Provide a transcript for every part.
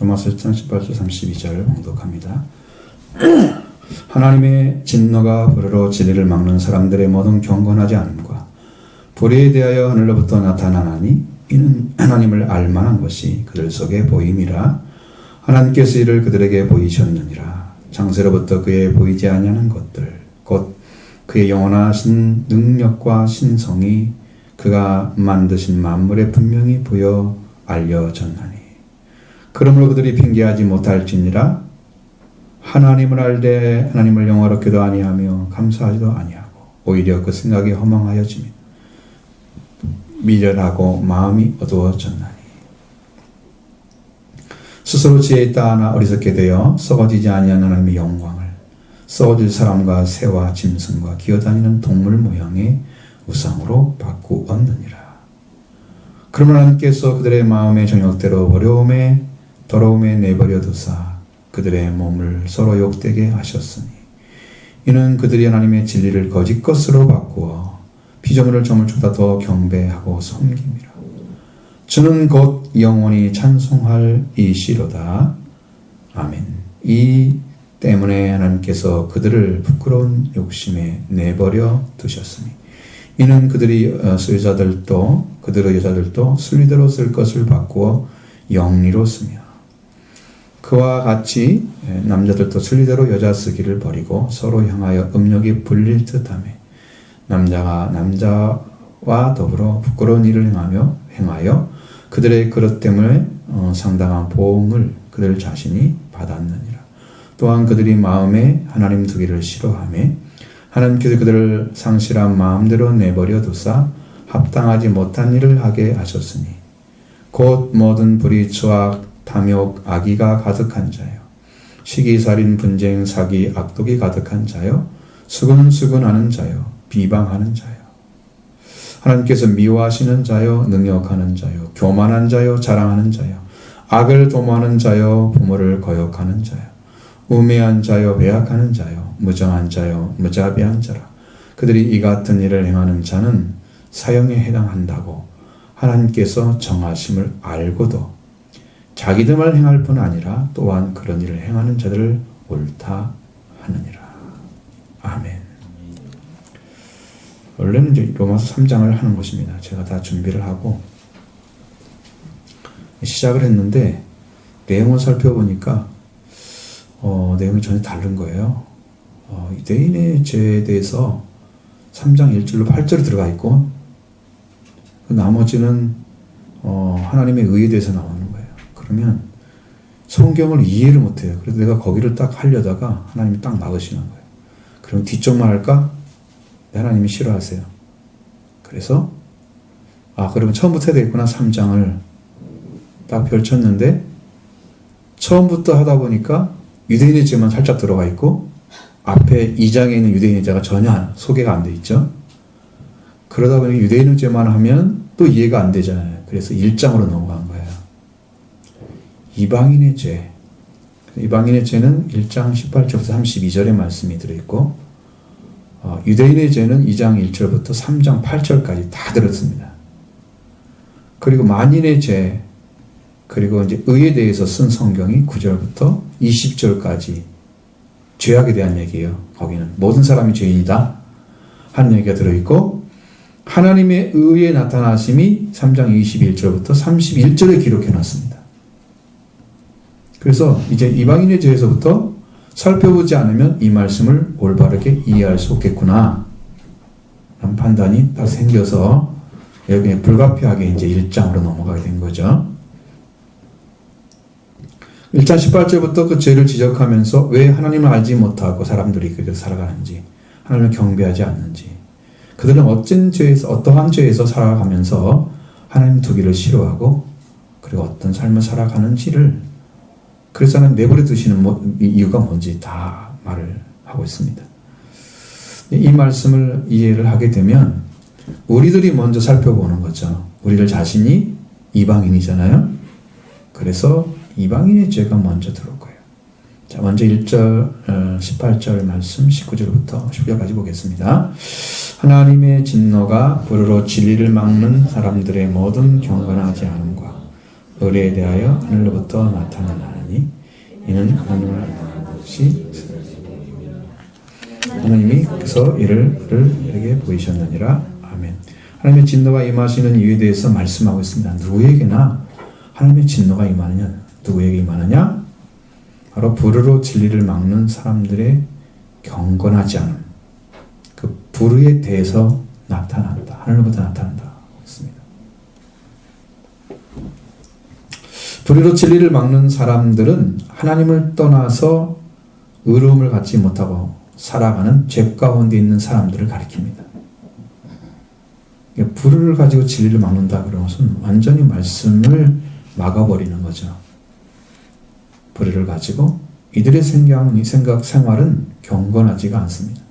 로마서 1장 18절 32절 봉독합니다. 하나님의 진노가 불으로 진리를 막는 사람들의 모든 경건하지 않음과 불의에 대하여 하늘로부터 나타나나니 이는 하나님을 알만한 것이 그들 속에 보임이라. 하나님께서 이를 그들에게 보이셨느니라. 창세로부터 그의 보이지 아니하는 것들 곧 그의 영원하신 능력과 신성이 그가 만드신 만물에 분명히 보여 알려졌나니 그러므로 그들이 핑계하지 못할지니라. 하나님을 알되 하나님을 영화롭게도 아니하며 감사하지도 아니하고 오히려 그 생각이 허망하여지며 미련하고 마음이 어두워졌나니 스스로 지혜 있다 하나 어리석게 되어 썩어지지 아니하는 하나님의 영광을 썩어질 사람과 새와 짐승과 기어다니는 동물 모양의 우상으로 바꾸었느니라. 그러므로 하나님께서 그들의 마음의 정욕대로 어려움에 더러움에 내버려 두사 그들의 몸을 서로 욕되게 하셨으니 이는 그들이 하나님의 진리를 거짓 것으로 바꾸어 피조물을 저물보다 더 경배하고 섬김이라. 주는 곧 영원히 찬송할 이시로다. 아멘. 이 때문에 하나님께서 그들을 부끄러운 욕심에 내버려 두셨으니 이는 그들의 여자들도 순리대로 쓸 것을 바꾸어 영리로 쓰며 그와 같이 남자들도 순리대로 여자 쓰기를 버리고 서로 향하여 음욕이 불릴 듯하며 남자가 남자와 더불어 부끄러운 일을 행하여 그들의 그릇 때문에 상당한 보응을 그들 자신이 받았느니라. 또한 그들이 마음에 하나님 두기를 싫어하며 하나님께서 그들을 상실한 마음대로 내버려 두사 합당하지 못한 일을 하게 하셨으니 곧 모든 불의, 추악, 탐욕, 악의가 가득한 자요 시기살인, 분쟁, 사기, 악독이 가득한 자요 수근수근하는 자요 비방하는 자요 하나님께서 미워하시는 자요 능욕하는 자요 교만한 자요 자랑하는 자요 악을 도모하는 자요 부모를 거역하는 자요 우매한 자요 배약하는 자요 무정한 자요 무자비한 자라. 그들이 이 같은 일을 행하는 자는 사형에 해당한다고 하나님께서 정하심을 알고도 자기들만 행할 뿐 아니라 또한 그런 일을 행하는 자들을 옳다 하느니라. 아멘. 원래는 이제 로마서 3장을 하는 것입니다. 제가 다 준비를 하고 시작을 했는데 내용을 살펴보니까 내용이 전혀 다른 거예요. 유대인의 죄에 대해서 3장 1절로 8절이 들어가 있고 그 나머지는 하나님의 의에 대해서 나오는 거예요. 그러면 성경을 이해를 못해요. 그래서 내가 거기를 딱 하려다가 하나님이 딱 막으시는 거예요. 그럼 뒤쪽만 할까? 하나님이 싫어하세요. 그래서 그러면 처음부터 해야 되겠구나. 3장을 딱 펼쳤는데 처음부터 하다 보니까 유대인의 죄만 살짝 들어가 있고 앞에 2장에 있는 유대인의 죄가 전혀 소개가 안 돼 있죠. 그러다 보니 유대인의 죄만 하면 또 이해가 안 되잖아요. 그래서 1장으로 넘어간 거예요. 이방인의 죄. 이방인의 죄는 1장 18절부터 32절의 말씀이 들어있고 유대인의 죄는 2장 1절부터 3장 8절까지 다 들었습니다. 그리고 만인의 죄, 그리고 이제 의에 대해서 쓴 성경이 9절부터 20절까지 죄악에 대한 얘기예요. 거기는 모든 사람이 죄인이다 하는 얘기가 들어있고 하나님의 의에 나타나심이 3장 21절부터 31절에 기록해놨습니다. 그래서 이제 이방인의 죄에서부터 살펴보지 않으면 이 말씀을 올바르게 이해할 수 없겠구나 라는 판단이 딱 생겨서 여기에 불가피하게 이제 1장으로 넘어가게 된 거죠. 1장 18절부터 그 죄를 지적하면서 왜 하나님을 알지 못하고 사람들이 그렇게 살아가는지, 하나님을 경배하지 않는지, 그들은 어떠한 죄에서 살아가면서 하나님 두기를 싫어하고 그리고 어떤 삶을 살아가는지를 그래서 하나님 내버려 두시는 이유가 뭔지 다 말을 하고 있습니다. 이 말씀을 이해를 하게 되면 우리들이 먼저 살펴보는 거죠. 우리들 자신이 이방인이잖아요. 그래서 이방인의 죄가 먼저 들어올 거예요. 자, 먼저 1절, 18절 말씀 19절부터 10절까지 보겠습니다. 하나님의 진노가 불으로 진리를 막는 사람들의 모든 경건하지 않음과 의뢰에 대하여 하늘로부터 나타나나니 이는 하나님을 아는 것이 하나님이 그래서 이를 그에게 보이셨느니라. 아멘. 하나님의 진노가 임하시는 이유에 대해서 말씀하고 있습니다. 누구에게나 하나님의 진노가 임하느냐? 누구에게 임하느냐? 바로 불의로 진리를 막는 사람들의 경건하지 않음. 그 불의에 대해서 나타난다. 하늘로부터 나타난다. 했습니다. 불의로 진리를 막는 사람들은 하나님을 떠나서 의로움을 갖지 못하고 살아가는 죄 가운데 있는 사람들을 가리킵니다. 불의를 가지고 진리를 막는다 그런 것은 완전히 말씀을 막아버리는 거죠. 불의를 가지고 이들의 생활은 경건하지가 않습니다.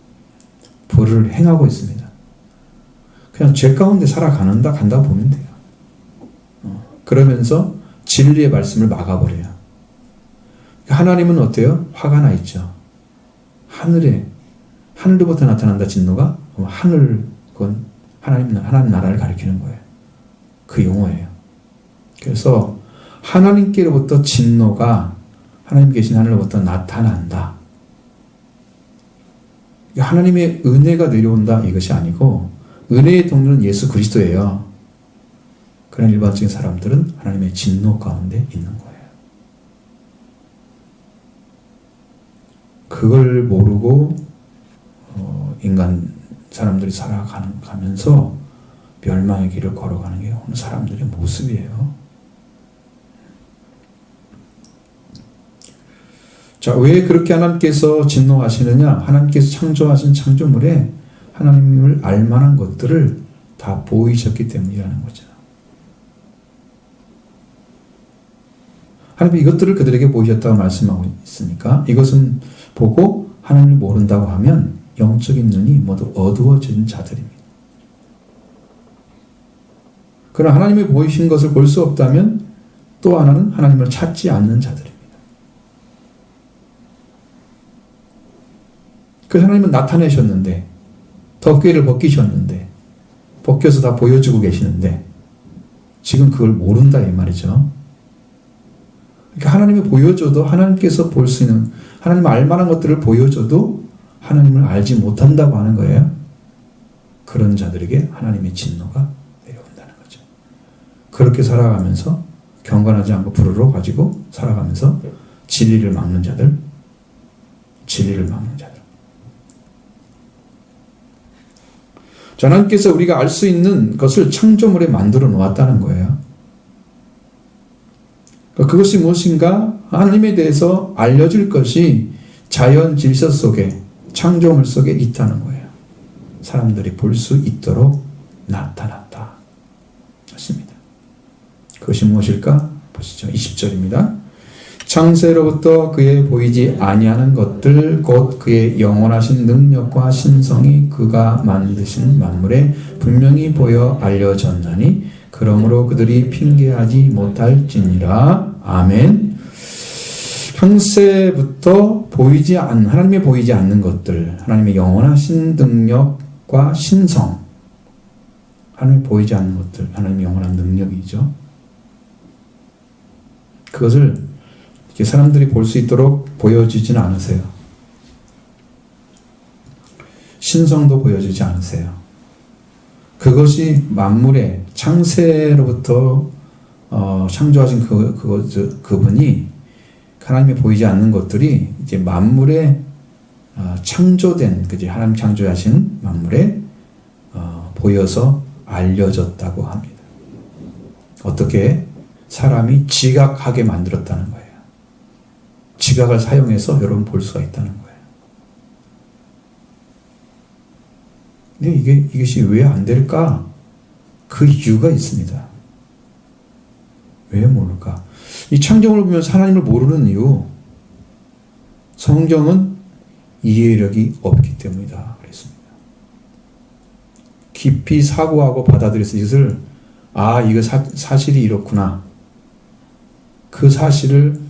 불의를 행하고 있습니다. 그냥 죄 가운데 간다고 보면 돼요. 그러면서 진리의 말씀을 막아버려요. 하나님은 어때요? 화가 나 있죠. 하늘로부터 나타난다 진노가 그건 하나님 나라를 가리키는 거예요. 그 용어예요. 그래서 하나님께로부터 진노가 하나님 계신 하늘로부터 나타난다. 하나님의 은혜가 내려온다 이것이 아니고 은혜의 동료는 예수 그리스도예요. 그런 일반적인 사람들은 하나님의 진노 가운데 있는 거예요. 그걸 모르고 인간 사람들이 살아가면서 멸망의 길을 걸어가는 게 오늘 사람들의 모습이에요. 자, 왜 그렇게 하나님께서 진노하시느냐? 하나님께서 창조하신 창조물에 하나님을 알만한 것들을 다 보이셨기 때문이라는 거죠. 하나님이 이것들을 그들에게 보이셨다고 말씀하고 있으니까 이것은 보고 하나님을 모른다고 하면 영적인 눈이 모두 어두워진 자들입니다. 그러나 하나님이 보이신 것을 볼 수 없다면 또 하나는 하나님을 찾지 않는 자들입니다. 그 하나님은 나타내셨는데 덮개를 벗기셨는데 벗겨서 다 보여주고 계시는데 지금 그걸 모른다 이 말이죠. 그러니까 하나님이 보여줘도 하나님께서 볼 수 있는 하나님 알만한 것들을 보여줘도 하나님을 알지 못한다고 하는 거예요. 그런 자들에게 하나님의 진노가 내려온다는 거죠. 그렇게 살아가면서 경건하지 않고 불의로 가지고 살아가면서 진리를 막는 자들. 하나님께서 우리가 알 수 있는 것을 창조물에 만들어 놓았다는 거예요. 그것이 무엇인가? 하나님에 대해서 알려줄 것이 자연 질서 속에 창조물 속에 있다는 거예요. 사람들이 볼 수 있도록 나타났다. 맞습니다. 그것이 무엇일까? 보시죠. 20절입니다. 창세로부터 그의 보이지 아니하는 것들 곧 그의 영원하신 능력과 신성이 그가 만드신 만물에 분명히 보여 알려졌나니 그러므로 그들이 핑계하지 못할지니라. 아멘. 창세부터 하나님의 보이지 않는 것들, 하나님의 영원하신 능력과 신성, 하나님의 보이지 않는 것들, 하나님의 영원한 능력이죠. 그것을 사람들이 볼 수 있도록 보여주지는 않으세요. 신성도 보여주지 않으세요. 그것이 만물의 창세로부터 창조하신 그분이 하나님이 보이지 않는 것들이 이제 만물에 창조된 하나님 창조하신 만물에 보여서 알려졌다고 합니다. 어떻게? 사람이 지각하게 만들었다는 거예요. 지각을 사용해서 여러분 볼 수가 있다는 거예요. 근데 이것이 왜 안 될까? 그 이유가 있습니다. 왜 모를까? 이 창조물을 보면서 하나님을 모르는 이유, 성경은 이해력이 없기 때문이다. 그랬습니다. 깊이 사고하고 받아들여서 이것을 이거 사실이 이렇구나. 그 사실을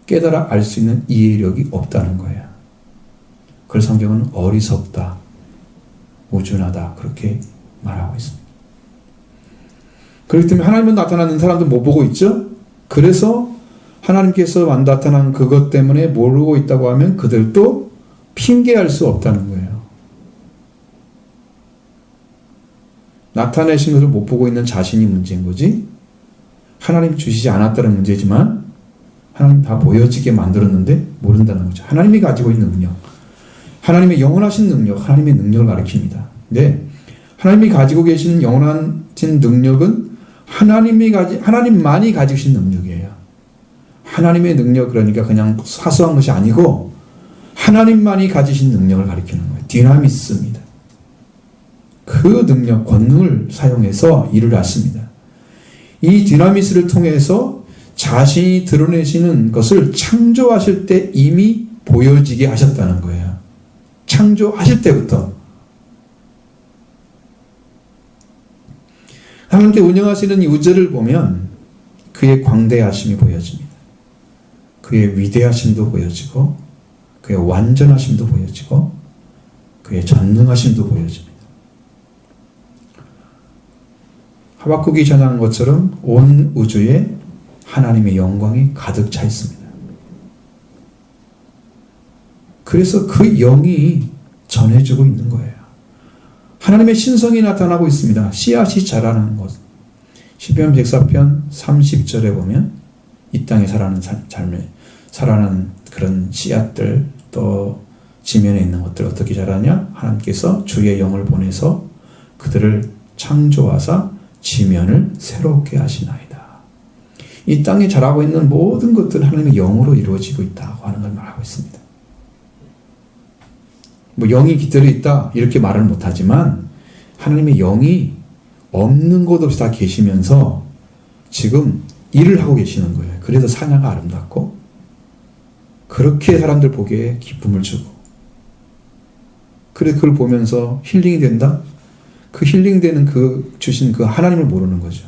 깨달아 알 수 있는 이해력이 없다는 거예요. 그래서 성경은 어리석다, 우준하다 그렇게 말하고 있습니다. 그렇기 때문에 하나님은 나타나는 사람들 못 보고 있죠? 그래서 하나님께서 나타난 그것 때문에 모르고 있다고 하면 그들도 핑계할 수 없다는 거예요. 나타내신 것을 못 보고 있는 자신이 문제인 거지, 하나님 주시지 않았다는 문제지만 하나님 다 보여지게 만들었는데 모른다는 거죠. 하나님이 가지고 있는 능력, 하나님의 영원하신 능력, 하나님의 능력을 가리킵니다. 근데 하나님이 가지고 계신 영원하신 능력은 하나님만이 가지고 계신 능력이에요. 하나님의 능력, 그러니까 그냥 사소한 것이 아니고 하나님만이 가지신 능력을 가리키는 거예요. 디나미스입니다. 그 능력, 권능을 사용해서 일을 하십니다. 이 디나미스를 통해서 자신이 드러내시는 것을 창조하실 때 이미 보여지게 하셨다는 거예요. 창조하실 때부터. 하나님께 운영하시는 이 우주를 보면 그의 광대하심이 보여집니다. 그의 위대하심도 보여지고, 그의 완전하심도 보여지고, 그의 전능하심도 보여집니다. 하박국이 전한 것처럼 온 우주에 하나님의 영광이 가득 차 있습니다. 그래서 그 영이 전해주고 있는 거예요. 하나님의 신성이 나타나고 있습니다. 씨앗이 자라는 것. 시편 104편 30절에 보면 이 땅에 자라는 그런 씨앗들, 또 지면에 있는 것들 어떻게 자라냐? 하나님께서 주의 영을 보내서 그들을 창조하사 지면을 새롭게 하시나이다. 이 땅에 자라고 있는 모든 것들은 하나님의 영으로 이루어지고 있다고 하는 걸 말하고 있습니다. 뭐 영이 깃들어 있다 이렇게 말을 못하지만 하나님의 영이 없는 곳 없이 다 계시면서 지금 일을 하고 계시는 거예요. 그래서 사냐가 아름답고 그렇게 사람들 보기에 기쁨을 주고, 그래서 그걸 보면서 힐링이 된다? 그 힐링되는 주신 그 하나님을 모르는 거죠.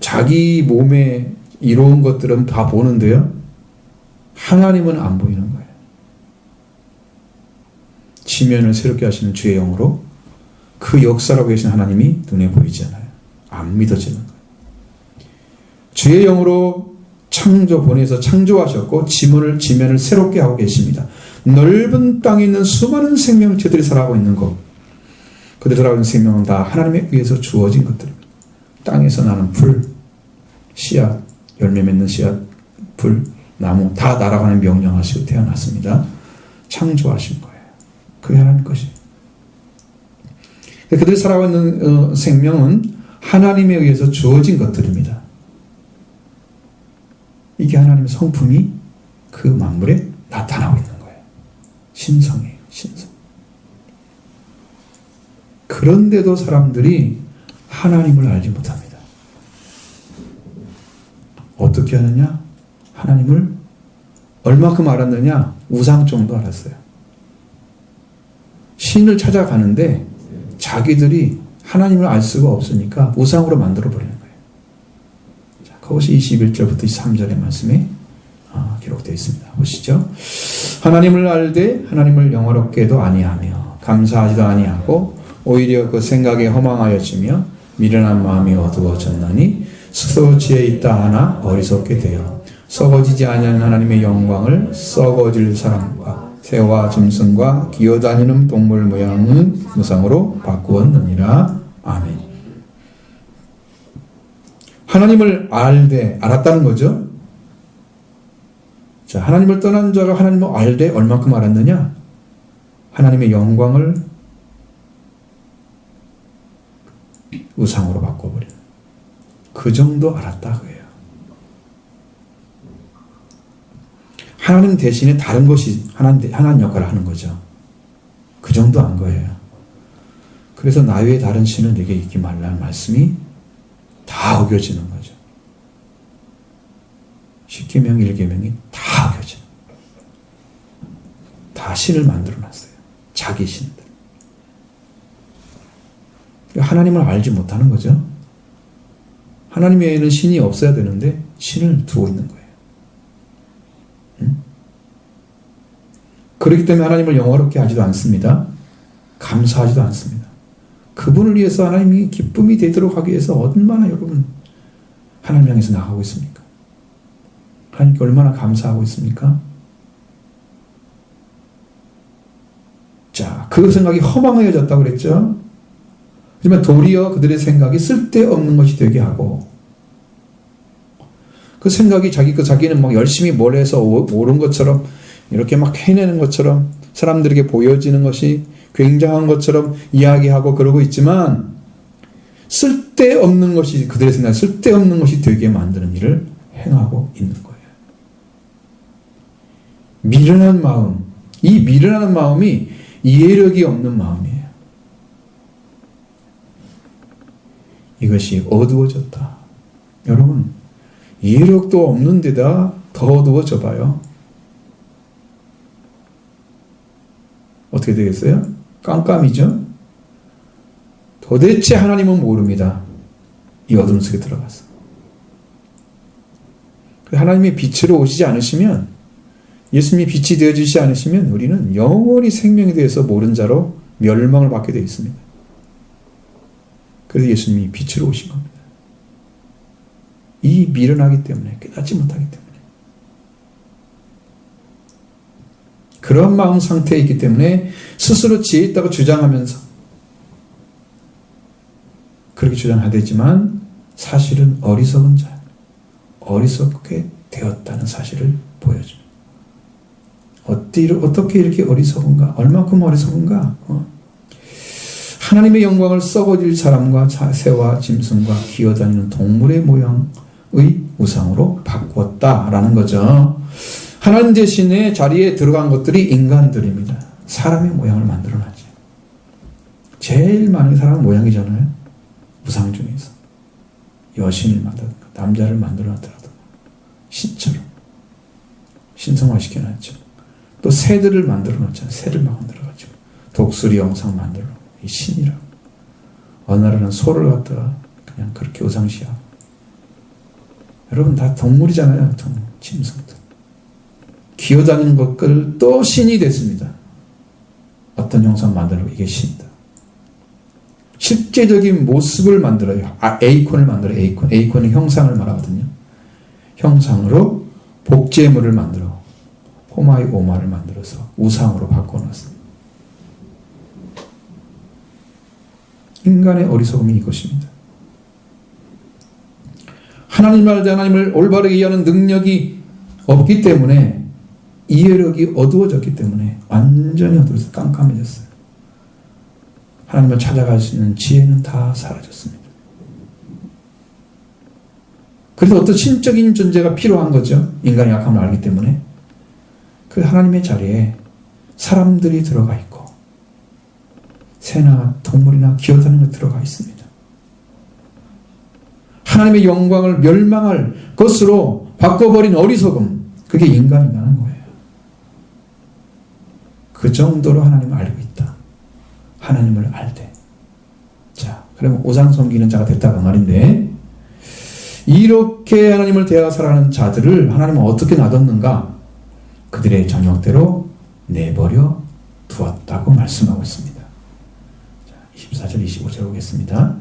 자기 몸에 이로운 것들은 다 보는데요, 하나님은 안 보이는 거예요. 지면을 새롭게 하시는 주의 영으로 그 역사라고 계신 하나님이 눈에 보이지 않아요. 안 믿어지는 거예요. 주의 영으로 보내서 창조하셨고 지면을 새롭게 하고 계십니다. 넓은 땅에 있는 수많은 생명체들이 살아가고 있는 것, 그들이 살아가고 있는 생명은 다 하나님에 의해서 주어진 것들입니다. 땅에서 나는 풀, 씨앗, 열매 맺는 씨앗, 풀, 나무 다 날아가는 명령하시고 태어났습니다. 창조하신 거예요. 그게 하나님 것이에요. 그들이 살아가고 있는 생명은 하나님에 의해서 주어진 것들입니다. 이게 하나님의 성품이 그 만물에 나타나고 있는 거예요. 신성이에요. 신성. 그런데도 사람들이 하나님을 알지 못합니다. 어떻게 하느냐? 하나님을 얼마큼 알았느냐? 우상 정도 알았어요. 신을 찾아가는데 자기들이 하나님을 알 수가 없으니까 우상으로 만들어버리는 거예요. 자, 그것이 21절부터 23절의 말씀에 기록되어 있습니다. 보시죠. 하나님을 알되 하나님을 영화롭게도 아니하며 감사하지도 아니하고 오히려 그 생각에 허망하여지며 미련한 마음이 어두워졌나니 스스로 지혜 있다 하나 어리석게 되어 썩어지지 아니하는 하나님의 영광을 썩어질 사람과 새와 짐승과 기어다니는 동물 모양의 무상으로 바꾸었느니라. 아멘. 하나님을 알았다는 거죠. 자, 하나님을 떠난 자가 하나님을 알되 얼마큼 알았느냐? 하나님의 영광을 우상으로 바꿔버리는, 그 정도 알았다 그래요. 하나님 대신에 다른 것이 하나님 역할을 하는 거죠. 그 정도 안 거예요. 그래서 나 외에 다른 신을 내게 잊지 말라는 말씀이 다 어겨지는 거죠. 10계명, 1계명이 다 어겨져요. 다 신을 만들어놨어요. 자기 신들. 하나님을 알지 못하는 거죠. 하나님 외에는 신이 없어야 되는데 신을 두고 있는 거예요. 그렇기 때문에 하나님을 영화롭게 하지도 않습니다. 감사하지도 않습니다. 그분을 위해서 하나님이 기쁨이 되도록 하기 위해서 얼마나 여러분 하나님 향해서 나가고 있습니까? 하나님께 얼마나 감사하고 있습니까? 자, 그 생각이 허망해졌다고 그랬죠? 하지만 도리어 그들의 생각이 쓸데없는 것이 되게 하고, 그 생각이 자기는 막 열심히 뭘 해서 옳은 것처럼 이렇게 막 해내는 것처럼 사람들에게 보여지는 것이 굉장한 것처럼 이야기하고 그러고 있지만, 쓸데없는 것이, 그들의 생각이 쓸데없는 것이 되게 만드는 일을 행하고 있는 거예요. 미련한 마음, 이 미련한 마음이 이해력이 없는 마음이에요. 이것이 어두워졌다. 여러분, 이해력도 없는 데다 더 어두워져 봐요. 어떻게 되겠어요? 깜깜이죠? 도대체 하나님은 모릅니다. 이 어둠 속에 들어가서. 하나님이 빛으로 오시지 않으시면, 예수님이 빛이 되어주시지 않으시면 우리는 영원히 생명에 대해서 모른 자로 멸망을 받게 되어 있습니다. 그래서 예수님이 빛으로 오신 겁니다. 이 미련하기 때문에, 깨닫지 못하기 때문에. 그런 마음 상태에 있기 때문에 스스로 지혜 있다고 주장하면서 그렇게 주장하되지만 사실은 어리석은 자, 어리석게 되었다는 사실을 보여줍니다. 어떻게 이렇게 어리석은가? 얼마큼 어리석은가? 하나님의 영광을 썩어질 사람과 새와 짐승과 기어다니는 동물의 모양의 우상으로 바꾸었다라는 거죠. 하나님 대신에 자리에 들어간 것들이 인간들입니다. 사람의 모양을 만들어놨죠. 제일 많은 사람은 모양이잖아요. 우상 중에서 여신을 만들었다, 남자를 만들어놨더라도 신처럼 신성화시켜놨죠. 또 새들을 만들어놨잖아요. 새를 막 만들어가지고 독수리 영상 만들어놓고 이 신이라고. 어느 날은 소를 갖다가 그냥 그렇게 우상시하고. 여러분 다 동물이잖아요. 동물, 짐승들. 기어다니는 것들 또 신이 됐습니다. 어떤 형상 만들고 이게 신이다. 실제적인 모습을 만들어요. 에이콘을 만들어요. 에이콘은 형상을 말하거든요. 형상으로 복제물을 만들어 호마의 오마를 만들어서 우상으로 바꿔놨습니다. 인간의 어리석음이 이것입니다. 하나님을 올바르게 이해하는 능력이 없기 때문에, 이해력이 어두워졌기 때문에 완전히 어두워서 깜깜해졌어요. 하나님을 찾아갈 수 있는 지혜는 다 사라졌습니다. 그래서 어떤 신적인 존재가 필요한 거죠. 인간의 약함을 알기 때문에. 그 하나님의 자리에 사람들이 들어가 있고 새나 동물이나 기어다니는 것 들어가 있습니다. 하나님의 영광을 멸망할 것으로 바꿔버린 어리석음, 그게 인간이라는 거예요. 그 정도로 하나님을 알고 있다. 하나님을 알되. 자, 그러면 우상 섬기는 자가 됐다고 말인데, 이렇게 하나님을 대하여 살아가는 자들을 하나님은 어떻게 놔뒀는가? 그들의 정욕대로 내버려 두었다고 말씀하고 있습니다. 자, 24절 25절 보겠습니다.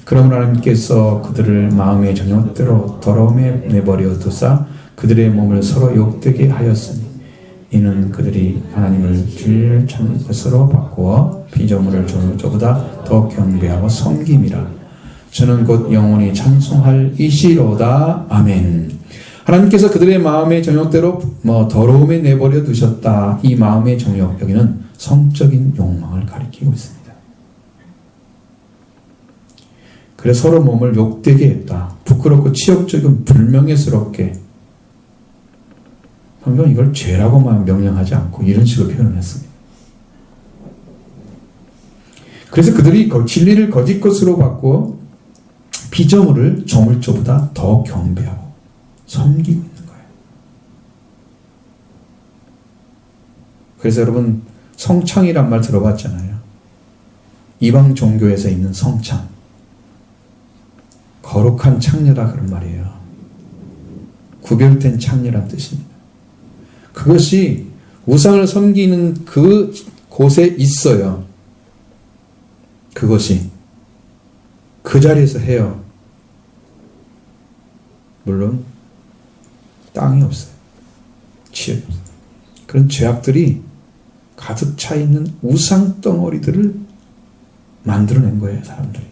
그러므로 하나님께서 그들을 마음의 정욕대로 더러움에 내버려 두사 그들의 몸을 서로 욕되게 하였으니, 이는 그들이 하나님을 주일 참 것으로 바꾸어 피조물을 저보다 더 경배하고 섬김이라. 저는 곧 영원히 찬송할 이시로다. 아멘. 하나님께서 그들의 마음의 정욕대로 더러움에 내버려 두셨다. 이 마음의 정욕, 여기는 성적인 욕망을 가리키고 있습니다. 그래서 서로 몸을 욕되게 했다. 부끄럽고 치욕적이고 불명예스럽게. 성경은 이걸 죄라고만 명령하지 않고 이런 식으로 표현을 했습니다. 그래서 그들이 진리를 거짓 것으로 바꾸어 피조물을 조물조보다 더 경배하고 섬기고 있는 거예요. 그래서 여러분, 성창이란 말 들어봤잖아요. 이방 종교에서 있는 성창. 거룩한 창녀라 그런 말이에요. 구별된 창녀란 뜻입니다. 그것이 우상을 섬기는 그 곳에 있어요. 그것이 그 자리에서 해요. 물론 땅이 없어요. 지혜도 없어요. 그런 죄악들이 가득 차 있는 우상 덩어리들을 만들어낸 거예요, 사람들이.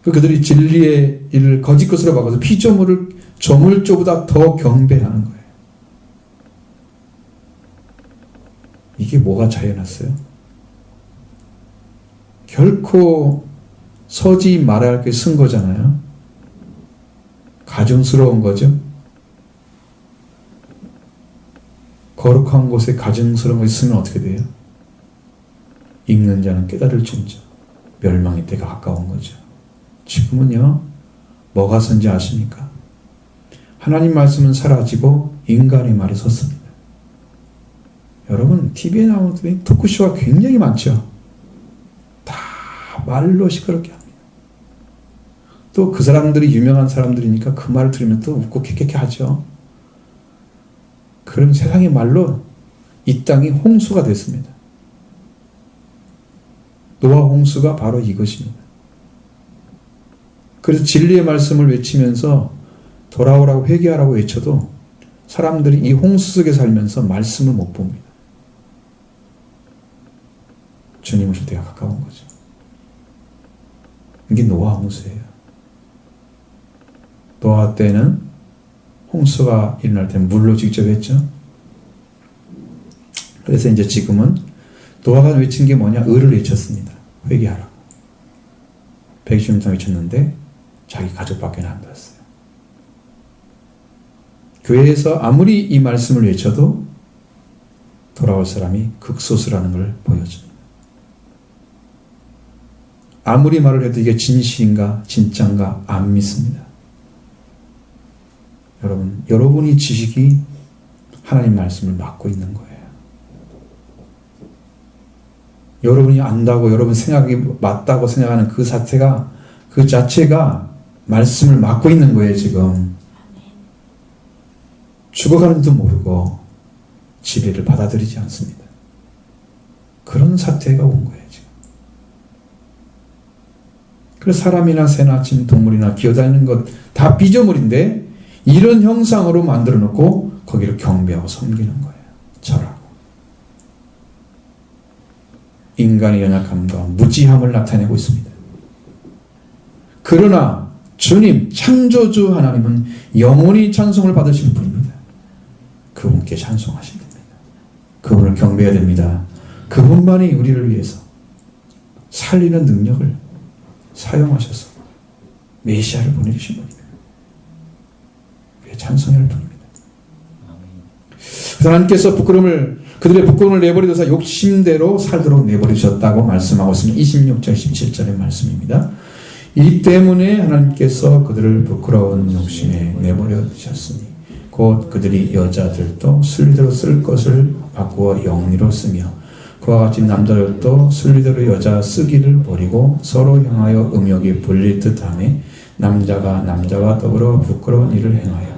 그들이 진리의 일을 거짓 것으로 바꿔서 피조물을 조물조보다 더 경배하는 거예요. 이게 뭐가 차이났어요? 결코 서지 말아야 할 게 쓴 거잖아요. 가증스러운 거죠. 거룩한 곳에 가증스러운 것이 쓰면 어떻게 돼요? 읽는 자는 깨달을진저 멸망의 때가 가까운 거죠. 지금은요, 뭐가 선지 아십니까? 하나님 말씀은 사라지고 인간의 말이 섰습니다. 여러분, TV에 나오는 토크쇼가 굉장히 많죠. 다 말로 시끄럽게 합니다. 또 그 사람들이 유명한 사람들이니까 그 말을 들으면 또 웃고 캐캐캐 하죠. 그럼 세상의 말로 이 땅이 홍수가 됐습니다. 노아 홍수가 바로 이것입니다. 그래서 진리의 말씀을 외치면서 돌아오라고 회개하라고 외쳐도 사람들이 이 홍수 속에 살면서 말씀을 못 봅니다. 주님 오실 때가 가까운 거죠. 이게 노아 홍수예요. 노아 때는 홍수가 일어날 때는 물로 직접 했죠. 그래서 이제 지금은 노아가 외친 게 뭐냐? 의를 외쳤습니다. 회개하라고. 120년 외쳤는데 자기 가족밖에 안 들었어요. 교회에서 아무리 이 말씀을 외쳐도 돌아올 사람이 극소수라는 걸 보여줍니다. 아무리 말을 해도 이게 진실인가 진짠가 안 믿습니다. 여러분이 지식이 하나님 말씀을 막고 있는 거예요. 여러분이 안다고 여러분 생각이 맞다고 생각하는 그 자체가 말씀을 막고 있는 거예요, 지금. 죽어가는지도 모르고 진리를 받아들이지 않습니다. 그런 사태가 온 거예요, 지금. 그래서 사람이나 새나 침, 동물이나 기어다니는 것 다 피조물인데 이런 형상으로 만들어 놓고 거기를 경배하고 섬기는 거예요. 절하고. 인간의 연약함과 무지함을 나타내고 있습니다. 그러나 주님, 창조주 하나님은 영원히 찬송을 받으시는 분입니다. 그분께 찬송하셔야 됩니다. 그분을 경배해야 됩니다. 그분만이 우리를 위해서 살리는 능력을 사용하셔서 메시아를 보내주신 분입니다. 우리가 찬송해야 할 분입니다. 하나님께서 그들의 부끄러움을 내버려둬서 욕심대로 살도록 내버리셨다고 말씀하고 있습니다. 26절 17절의 말씀입니다. 이 때문에 하나님께서 그들을 부끄러운 욕심에 내버려 두셨으니 곧 그들이 여자들도 순리대로 쓸 것을 바꾸어 영리로 쓰며 그와 같이 남자들도 순리대로 여자 쓰기를 버리고 서로 향하여 음욕이 불릴 듯하며 남자가 남자와 더불어 부끄러운 일을 행하여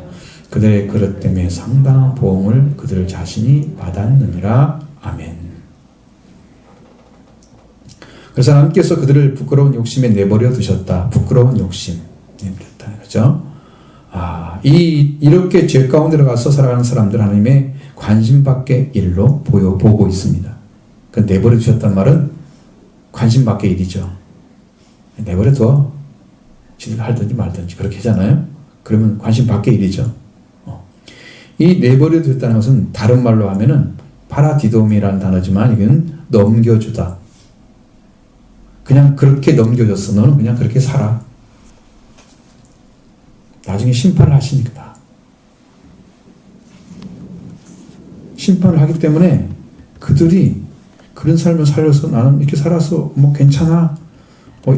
그들의 그릇 때문에 상당한 보응을 그들 자신이 받았느니라. 아멘. 그래서 하나님께서 그들을 부끄러운 욕심에 내버려 두셨다. 부끄러운 욕심 내버렸다. 그렇죠? 이렇게 죄 가운데 들어가서 살아가는 사람들 하나님의 관심 밖의 일로 보고 있습니다. 그 내버려 두셨단 말은 관심 밖의 일이죠. 내버려 둬. 지들 할든지 말든지 그렇게 하잖아요. 그러면 관심 밖의 일이죠. 이 내버려 두었다는 것은 다른 말로 하면은 파라디돔이라는 단어지만 이건 넘겨주다. 그냥 그렇게 넘겨줬어. 너는 그냥 그렇게 살아. 나중에 심판을 하시니까. 심판을 하기 때문에 그들이 그런 삶을 살려서 나는 이렇게 살아서 뭐 괜찮아.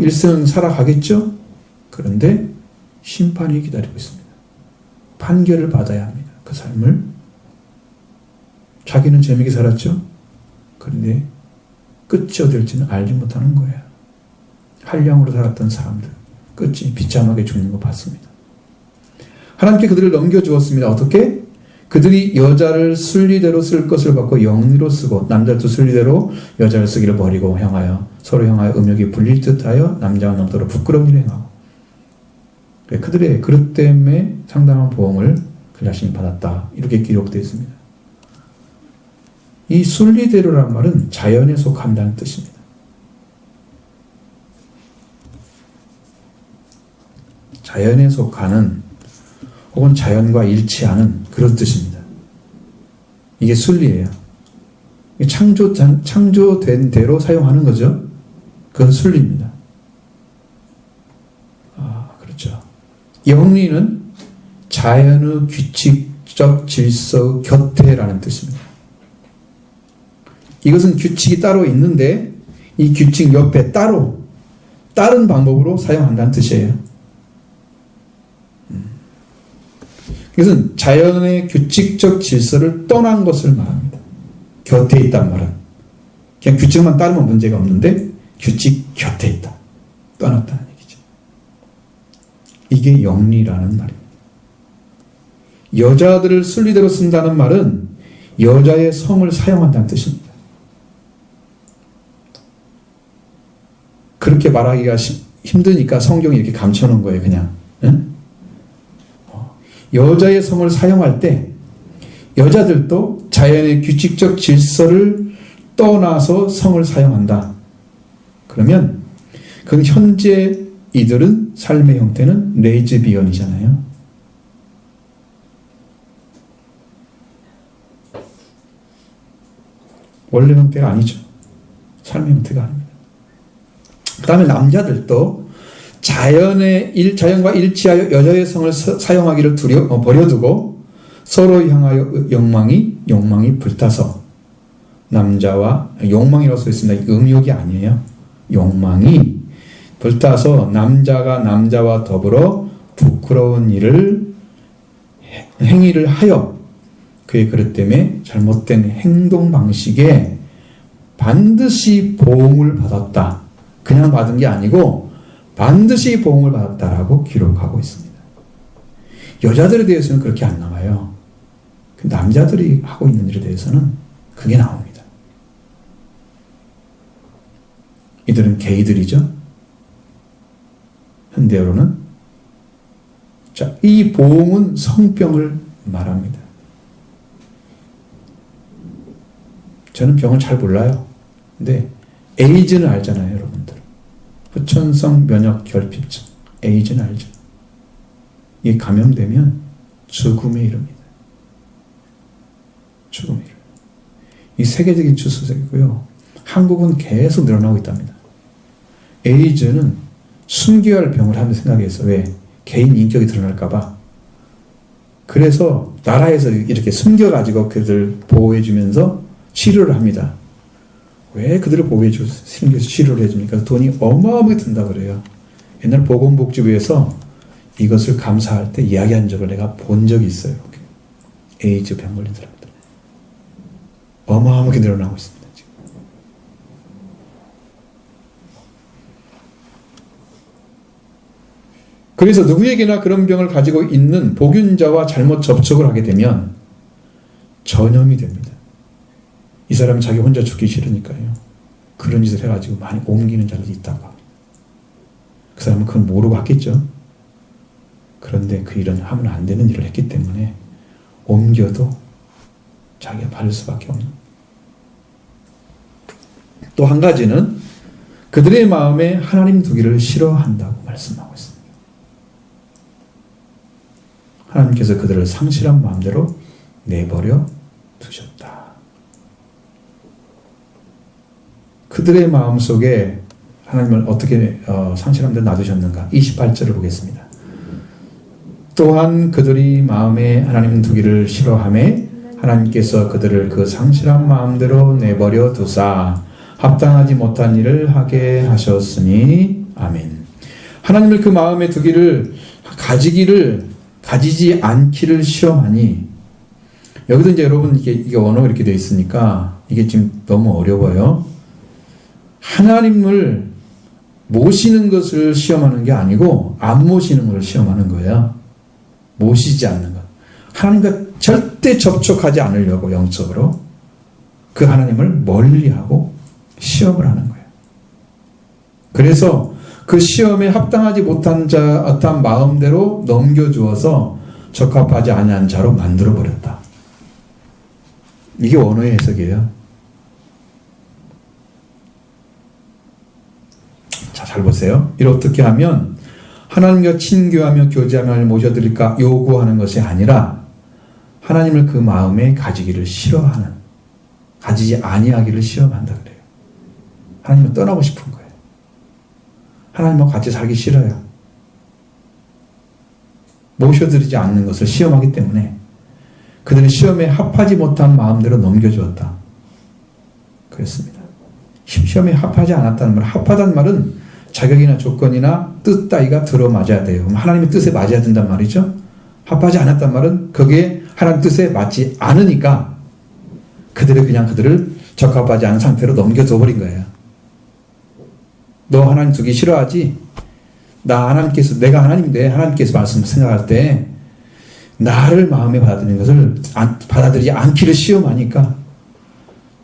일생 살아가겠죠? 그런데 심판이 기다리고 있습니다. 판결을 받아야 합니다. 그 삶을. 자기는 재미있게 살았죠? 그런데 끝이 어디 될지는 알지 못하는 거예요. 한량으로 살았던 사람들 끝이 비참하게 죽는 거 봤습니다. 하나님께 그들을 넘겨주었습니다. 어떻게? 그들이 여자를 순리대로 쓸 것을 받고 영리로 쓰고 남자도 순리대로 여자를 쓰기를 버리고 서로 향하여 음욕이 불릴 듯하여 남자와 남자로 부끄러운 일을 행하고 그들의 그릇 때문에 상당한 보응을 그 자신이 받았다. 이렇게 기록되어 있습니다. 이 순리대로란 말은 자연에 속한다는 뜻입니다. 자연에 속하는 혹은 자연과 일치하는 그런 뜻입니다. 이게 순리예요. 창조된 대로 사용하는 거죠. 그건 순리입니다. 그렇죠. 영리는 자연의 규칙적 질서 곁에라는 뜻입니다. 이것은 규칙이 따로 있는데 이 규칙 옆에 따로 다른 방법으로 사용한다는 뜻이에요. 이것은 자연의 규칙적 질서를 떠난 것을 말합니다. 곁에 있단 말은 그냥 규칙만 따르면 문제가 없는데 규칙 곁에 있다. 떠났다는 얘기죠. 이게 영리라는 말입니다. 여자들을 순리대로 쓴다는 말은 여자의 성을 사용한다는 뜻입니다. 그렇게 말하기가 힘드니까 성경이 이렇게 감춰놓은 거예요. 그냥. 응? 여자의 성을 사용할 때 여자들도 자연의 규칙적 질서를 떠나서 성을 사용한다. 그러면 그 현재 이들은 삶의 형태는 레즈비언이잖아요. 원래 형태가 아니죠. 삶의 형태가 아닙니다. 그 다음에 남자들도 자연과 일치하여 여자의 성을 사용하기를 버려두고 서로 향하여 욕망이 불타서 남자와 욕망이라고 써 있습니다. 음욕이 아니에요. 욕망이 불타서 남자가 남자와 더불어 부끄러운 행위를 하여 그의 그릇 때문에 잘못된 행동 방식에 반드시 보응을 받았다. 그냥 받은 게 아니고 반드시 보응을 받았다라고 기록하고 있습니다. 여자들에 대해서는 그렇게 안 나와요. 남자들이 하고 있는 일에 대해서는 그게 나옵니다. 이들은 게이들이죠. 현대어로는. 자, 이 보응은 성병을 말합니다. 저는 병을 잘 몰라요. 근데 에이즈는 알잖아요, 여러분들. 후천성 면역 결핍증. 에이즈는 알죠. 이게 감염되면 죽음에 이릅니다. 죽음에 이릅니다. 이 세계적인 추세이고요. 한국은 계속 늘어나고 있답니다. 에이즈는 숨겨야 할 병을 하는 생각에서 왜? 개인 인격이 드러날까봐. 그래서 나라에서 이렇게 숨겨가지고 그들 보호해주면서 치료를 합니다. 왜 그들을 보호해주고 숨겨서 치료를 해줍니까? 돈이 어마어마하게 든다 그래요. 옛날 보건복지부에서 이것을 감사할 때 이야기한 적을 내가 본 적이 있어요. 에이즈 병 걸린 사람들. 어마어마하게 늘어나고 있습니다. 지금. 그래서 누구에게나 그런 병을 가지고 있는 복균자와 잘못 접촉을 하게 되면 전염이 됩니다. 이 사람은 자기 혼자 죽기 싫으니까요. 그런 짓을 해가지고 많이 옮기는 자들이 있다고 합니다. 그 사람은 그걸 모르고 했겠죠. 그런데 그 일은 하면 안 되는 일을 했기 때문에 옮겨도 자기가 받을 수밖에 없는. 또 한 가지는 그들의 마음에 하나님 두기를 싫어한다고 말씀하고 있습니다. 하나님께서 그들을 상실한 마음대로 내버려 두셨다. 그들의 마음속에 하나님을 어떻게 상실한 데 놔두셨는가? 28절을 보겠습니다. 또한 그들이 마음에 하나님 두기를 싫어하매 하나님께서 그들을 그 상실한 마음대로 내버려 두사 합당하지 못한 일을 하게 하셨으니 아멘. 하나님을 그 마음에 두기를 가지지 않기를 시험하니 여기도 이제 여러분 이게 언어가 이렇게 되어 있으니까 이게 지금 너무 어려워요. 하나님을 모시는 것을 시험하는 게 아니고 안 모시는 것을 시험하는 거예요. 모시지 않는 것. 하나님과 절대 접촉하지 않으려고 영적으로 그 하나님을 멀리하고 시험을 하는 거예요. 그래서 그 시험에 합당하지 못한 자 어떠한 마음대로 넘겨주어서 적합하지 아니한 자로 만들어버렸다. 이게 원어의 해석이에요. 자, 잘 보세요. 이를 어떻게 하면 하나님과 친교하며 교제하며 하나님을 모셔드릴까 요구하는 것이 아니라 하나님을 그 마음에 가지기를 싫어하는, 가지지 아니하기를 시험한다 그래요. 하나님은 떠나고 싶은 거예요. 하나님하고 같이 살기 싫어요. 모셔드리지 않는 것을 시험하기 때문에 그들은 시험에 합하지 못한 마음대로 넘겨주었다. 그랬습니다. 시험에 합하지 않았다는 말, 합하다는 말은 자격이나 조건이나 뜻 따위가 들어맞아야 돼요. 그럼 하나님의 뜻에 맞아야 된단 말이죠. 합하지 않았단 말은 거기에 하나님 뜻에 맞지 않으니까 그들을 적합하지 않은 상태로 넘겨줘 버린 거예요. 너 하나님 두기 싫어하지? 내가 하나님인데 하나님께서 말씀을 생각할 때 나를 마음에 받아들이는 것을 받아들이지 않기를 시험하니까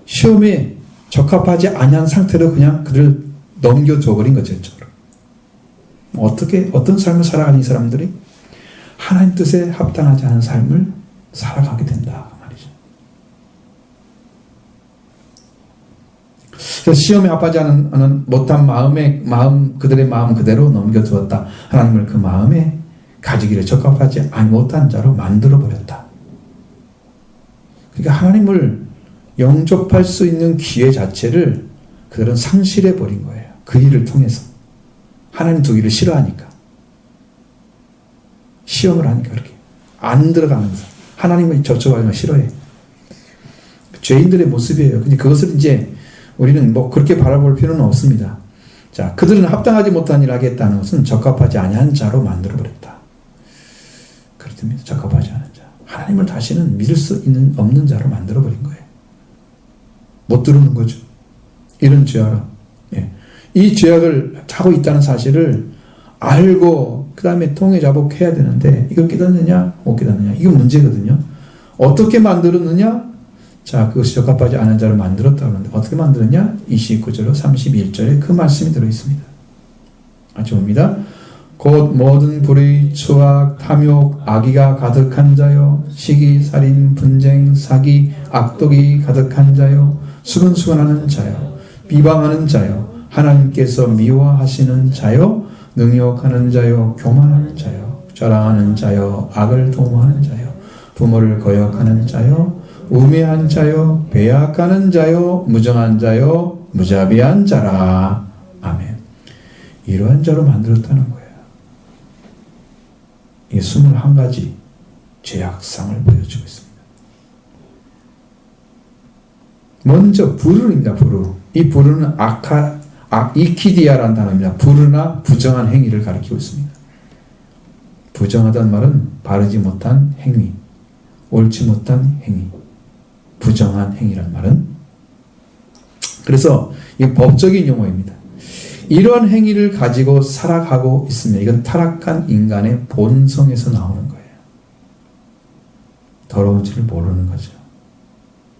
시험에 적합하지 아니한 상태로 그냥 그들을 넘겨줘 버린 거죠. 어떤 삶을 살아가는 이 사람들이 하나님 뜻에 합당하지 않은 삶을 살아가게 된다 말이죠. 그래서 시험에 합하지 않은 못한 그들의 마음 그대로 넘겨두었다. 하나님을 그 마음에 가지기를 적합하지 못한 자로 만들어 버렸다. 그러니까 하나님을 영접할 수 있는 기회 자체를 그들은 상실해 버린 거예요. 그 일을 통해서 하나님 두기를 싫어하니까, 시험을 하니까 그렇게 안 들어가면서 하나님을 접촉하는 걸 싫어해. 죄인들의 모습이에요. 근데 그것을 이제 우리는 그렇게 바라볼 필요는 없습니다. 자, 그들은 합당하지 못한 일을 하겠다는 것은 적합하지 아니한 자로 만들어 버렸다. 그렇습니다. 적합하지 않은 자. 하나님을 다시는 믿을 수 없는 자로 만들어 버린 거예요. 못 들어오는 거죠. 이런 죄악을. 예. 이 죄악을 하고 있다는 사실을 알고 그 다음에 통회자복해야 되는데 이걸 깨닫느냐 못 깨닫느냐 이게 문제거든요. 어떻게 만들었느냐? 자, 그것이 적합하지 않은 자로 만들었다고 하는데 어떻게 만들었냐? 29절로 31절에 그 말씀이 들어있습니다. 봅니다. 곧 모든 불의, 추악, 탐욕, 악의가 가득한 자요, 시기, 살인, 분쟁, 사기, 악독이 가득한 자요, 수근수근하는 자요, 비방하는 자요, 하나님께서 미워하시는 자요, 능욕하는 자요, 교만하는 자요, 자랑하는 자요, 악을 도모하는 자요, 부모를 거역하는 자요, 우매한 자요, 배약하는 자요, 무정한 자요, 무자비한 자라. 아멘. 이러한 자로 만들었다는 거예요. 이 21가지 죄악상을 보여주고 있습니다. 먼저 부르입니다. 부르. 이 부르는 이키디아라는 단어입니다. 부르나 부정한 행위를 가리키고 있습니다. 부정하다는 말은 바르지 못한 행위, 옳지 못한 행위, 부정한 행위란 말은, 그래서 이 법적인 용어입니다. 이런 행위를 가지고 살아가고 있습니다. 이건 타락한 인간의 본성에서 나오는 거예요. 더러운지를 모르는 거죠.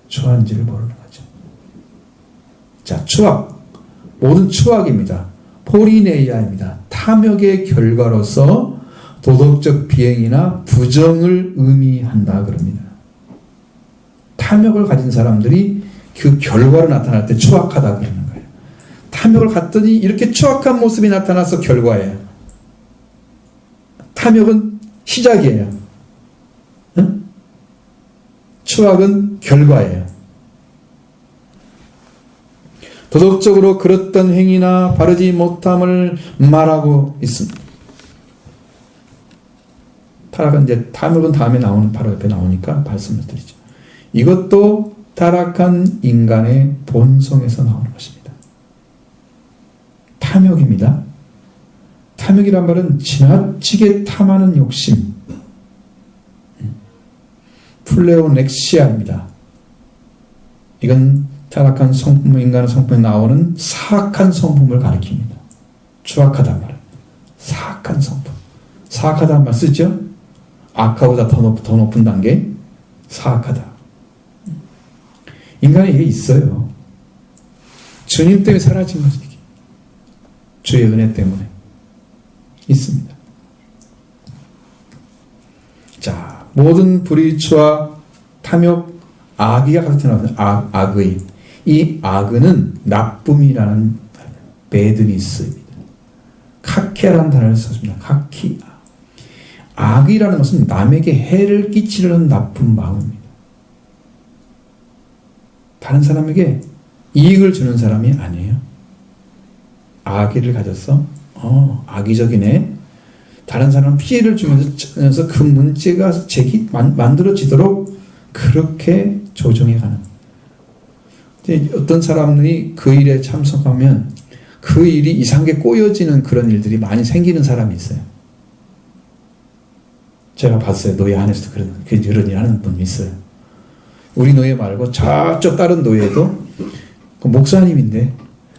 추한지를 모르는 거죠. 자, 추악. 모든 추악입니다. 포리네이아입니다. 탐욕의 결과로서 도덕적 비행이나 부정을 의미한다 그럽니다. 탐욕을 가진 사람들이 그 결과로 나타날 때 추악하다 그러는 거예요. 탐욕을 갖더니 이렇게 추악한 모습이 나타나서 결과예요. 탐욕은 시작이에요. 응? 추악은 결과예요. 도덕적으로 그랬던 행위나 바르지 못함을 말하고 있습니다. 타락은 이제 탐욕은 다음에 나오는 바로 옆에 나오니까 말씀을 드리죠. 이것도 타락한 인간의 본성에서 나오는 것입니다. 탐욕입니다. 탐욕이란 말은 지나치게 탐하는 욕심, 플레오넥시아입니다. 이건 타락한 성품, 인간의 성품에 나오는 사악한 성품을 가리킵니다. 추악하단 말은 사악한 성품. 사악하다는 말 쓰죠? 악하보다 더 높은 단계, 사악하다. 인간에 이게 있어요. 주님 때문에 사라진 거지. 주의 은혜 때문에. 있습니다. 자, 모든 불의치와 탐욕, 악의가 가득 나오는 악의. 이 악의는 나쁨이라는 배드니스입니다. 카케라는 단어를 썼습니다. 카키. 악이라는 것은 남에게 해를 끼치려는 나쁜 마음입니다. 다른 사람에게 이익을 주는 사람이 아니에요. 악의를 가졌어? 악의적이네. 다른 사람 피해를 주면서 그 문제가 만들어지도록 그렇게 조정해가는. 어떤 사람들이 그 일에 참석하면 그 일이 이상하게 꼬여지는 그런 일들이 많이 생기는 사람이 있어요. 제가 봤어요. 노예 안에서도 그런 일 하는 분이 있어요. 우리 노예 말고 저쪽 다른 노예도 그 목사님인데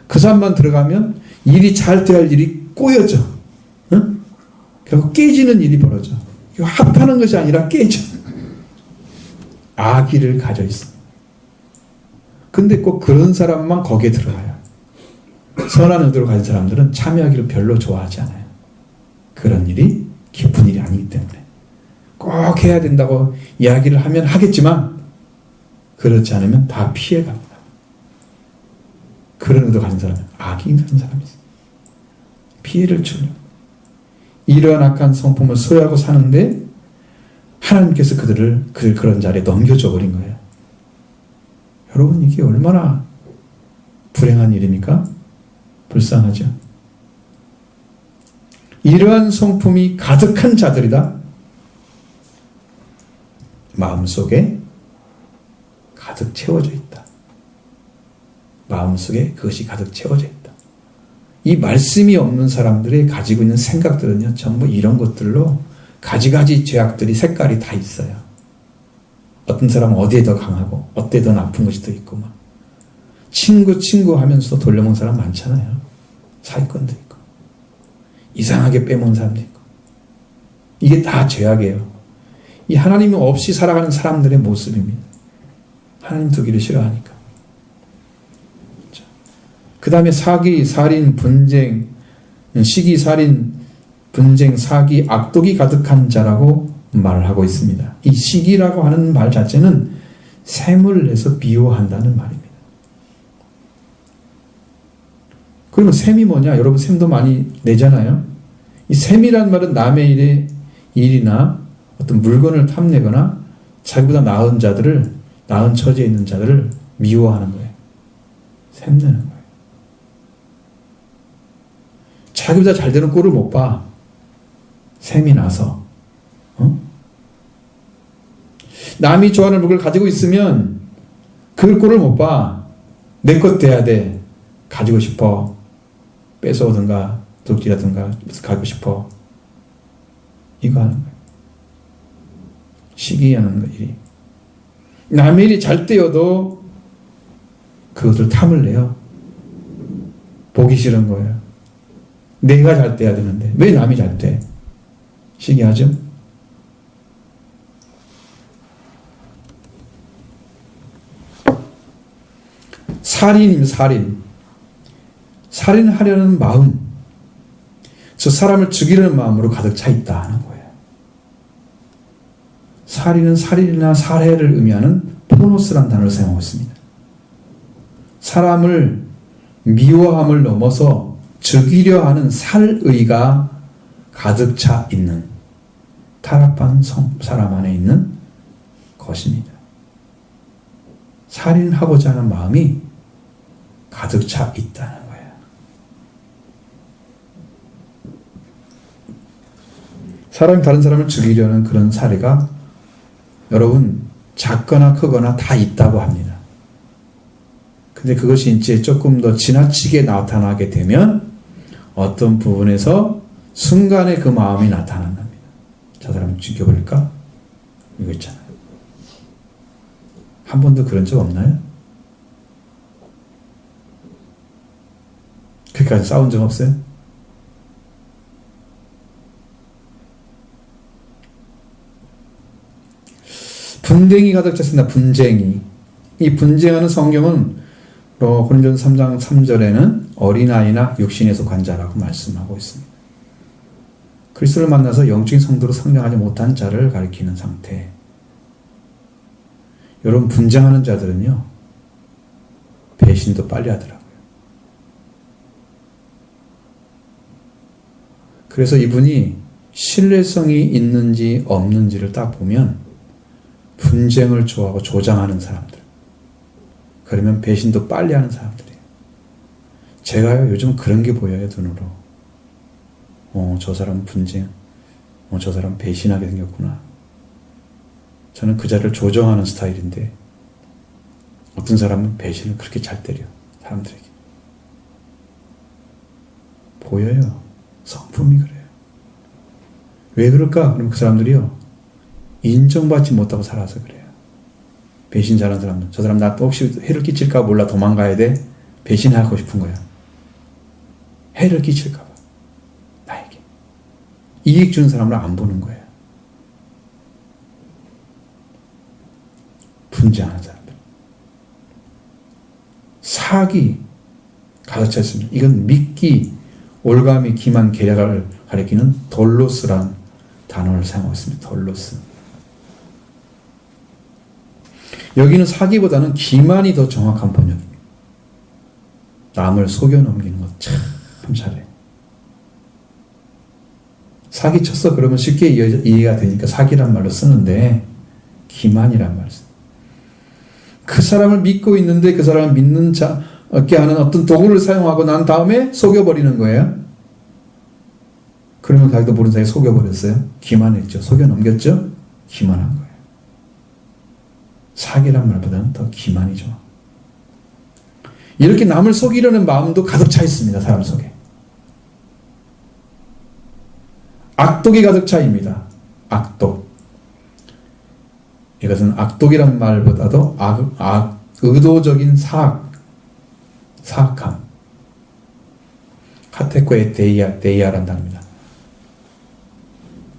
그 사람만 들어가면 일이 잘 돼야 할 일이 꼬여져. 응? 결국 깨지는 일이 벌어져. 이거 합하는 것이 아니라 깨져. 악의를 가져 있어. 근데 꼭 그런 사람만 거기에 들어가요. 선한 의도를 가진 사람들은 참여하기를 별로 좋아하지 않아요. 그런 일이 기쁜 일이 아니기 때문에. 꼭 해야 된다고 이야기를 하면 하겠지만 그렇지 않으면 다 피해갑니다. 그런 의도 가진 사람은 악이 있는 사람이 있어요. 피해를 주려. 이러한 악한 성품을 소유하고 사는데 하나님께서 그들을 그런 자리에 넘겨줘 버린 거예요. 여러분 이게 얼마나 불행한 일입니까? 불쌍하죠. 이러한 성품이 가득한 자들이다. 마음속에 가득 채워져 있다. 마음속에 그것이 가득 채워져 있다. 이 말씀이 없는 사람들이 가지고 있는 생각들은요, 전부 이런 것들로 가지가지 죄악들이 색깔이 다 있어요. 어떤 사람은 어디에 더 강하고 어디에 더 나쁜 것이 더 있고 막 친구 하면서 돌려먹는 사람 많잖아요. 사기꾼도 있고 이상하게 빼먹는 사람도 있고 이게 다 죄악이에요. 이 하나님 없이 살아가는 사람들의 모습입니다. 하나님 두기를 싫어하니까. 그 다음에 사기, 살인, 분쟁, 시기, 살인, 분쟁, 사기, 악독이 가득한 자라고 말을 하고 있습니다. 이 시기라고 하는 말 자체는 셈을 내서 미워한다는 말입니다. 그러면 셈이 뭐냐? 여러분 셈도 많이 내잖아요. 이 셈이란 말은 남의 일이나 어떤 물건을 탐내거나 자기보다 나은 자들을, 나은 처지에 있는 자들을 미워하는 거예요. 셈내는 거예요. 자기보다 잘 되는 꼴을 못 봐. 셈이 나서. 남이 좋아하는 물건을 가지고 있으면 그 꼴을 못 봐. 내 것 돼야 돼. 가지고 싶어. 뺏어오든가 도둑질하든가 가지고 싶어. 이거 하는 거예요. 시기하는 거 일이. 남의 일이 잘 되어도 그것을 탐을 내요. 보기 싫은 거예요. 내가 잘 돼야 되는데 왜 남이 잘 돼? 시기하죠? 살인. 살인하려는 마음, 저 사람을 죽이려는 마음으로 가득 차 있다 하는 거예요. 살인은 살인이나 살해를 의미하는 포노스라는 단어를 사용하고 있습니다. 사람을 미워함을 넘어서 죽이려 하는 살의가 가득 차 있는 타락한 사람 안에 있는 것입니다. 살인하고자 하는 마음이 가득 차 있다는 거예요. 사람이 다른 사람을 죽이려는 그런 사례가 여러분 작거나 크거나 다 있다고 합니다. 근데 그것이 이제 조금 더 지나치게 나타나게 되면 어떤 부분에서 순간에 그 마음이 나타난답니다. 저 사람 죽여버릴까? 이거 있잖아요. 한 번도 그런 적 없나요? 그렇게까지 싸운 적 없어요? 분쟁이 가득 찼습니다. 분쟁이. 이 분쟁하는 성경은 고린도전서 3장 3절에는 어린아이나 육신에 속한 자라고 말씀하고 있습니다. 그리스도를 만나서 영적인 성도로 성장하지 못한 자를 가리키는 상태. 여러분, 분쟁하는 자들은요, 배신도 빨리 하더라고요. 그래서 이분이 신뢰성이 있는지 없는지를 딱 보면 분쟁을 좋아하고 조장하는 사람들, 그러면 배신도 빨리 하는 사람들이에요. 제가요, 요즘 그런 게 보여요, 눈으로. 저 사람 분쟁, 저 사람 배신하게 생겼구나. 저는 그 자를 조정하는 스타일인데 어떤 사람은 배신을 그렇게 잘 때려, 사람들에게. 보여요. 성품이 그래요. 왜 그럴까? 그럼 그 사람들이요, 인정받지 못하고 살아서 그래요. 배신 잘하는 사람들. 저 사람 나 또 혹시 해를 끼칠까 몰라 도망가야 돼? 배신하고 싶은 거야. 해를 끼칠까 봐. 나에게. 이익 주는 사람을 안 보는 거예요. 분쟁하는 사람들. 사기 가득 차 있습니다. 이건 미끼, 올가미, 기만, 계략을 가리키는 돌로스란 단어를 사용하고 있습니다. 돌로스. 여기는 사기보다는 기만이 더 정확한 번역입니다. 남을 속여 넘기는 것 참 잘해. 사기 쳤어 그러면 쉽게 이해가 되니까 사기란 말로 쓰는데 기만이란 말을 씁니다. 그 사람을 믿고 있는데 그 사람을 믿는 자게 하는 어떤 도구를 사용하고 난 다음에 속여버리는 거예요. 그러면 자기도 모르는 사이에 속여버렸어요. 기만했죠. 속여 넘겼죠. 기만한 거예요. 사기란 말보다는 더 기만이죠. 이렇게 남을 속이려는 마음도 가득 차 있습니다. 사람 속에. 악독이 가득 차입니다. 악독. 이것은 악독이란 말보다도 의도적인 사악함. 카테코의 데이아란 단어입니다.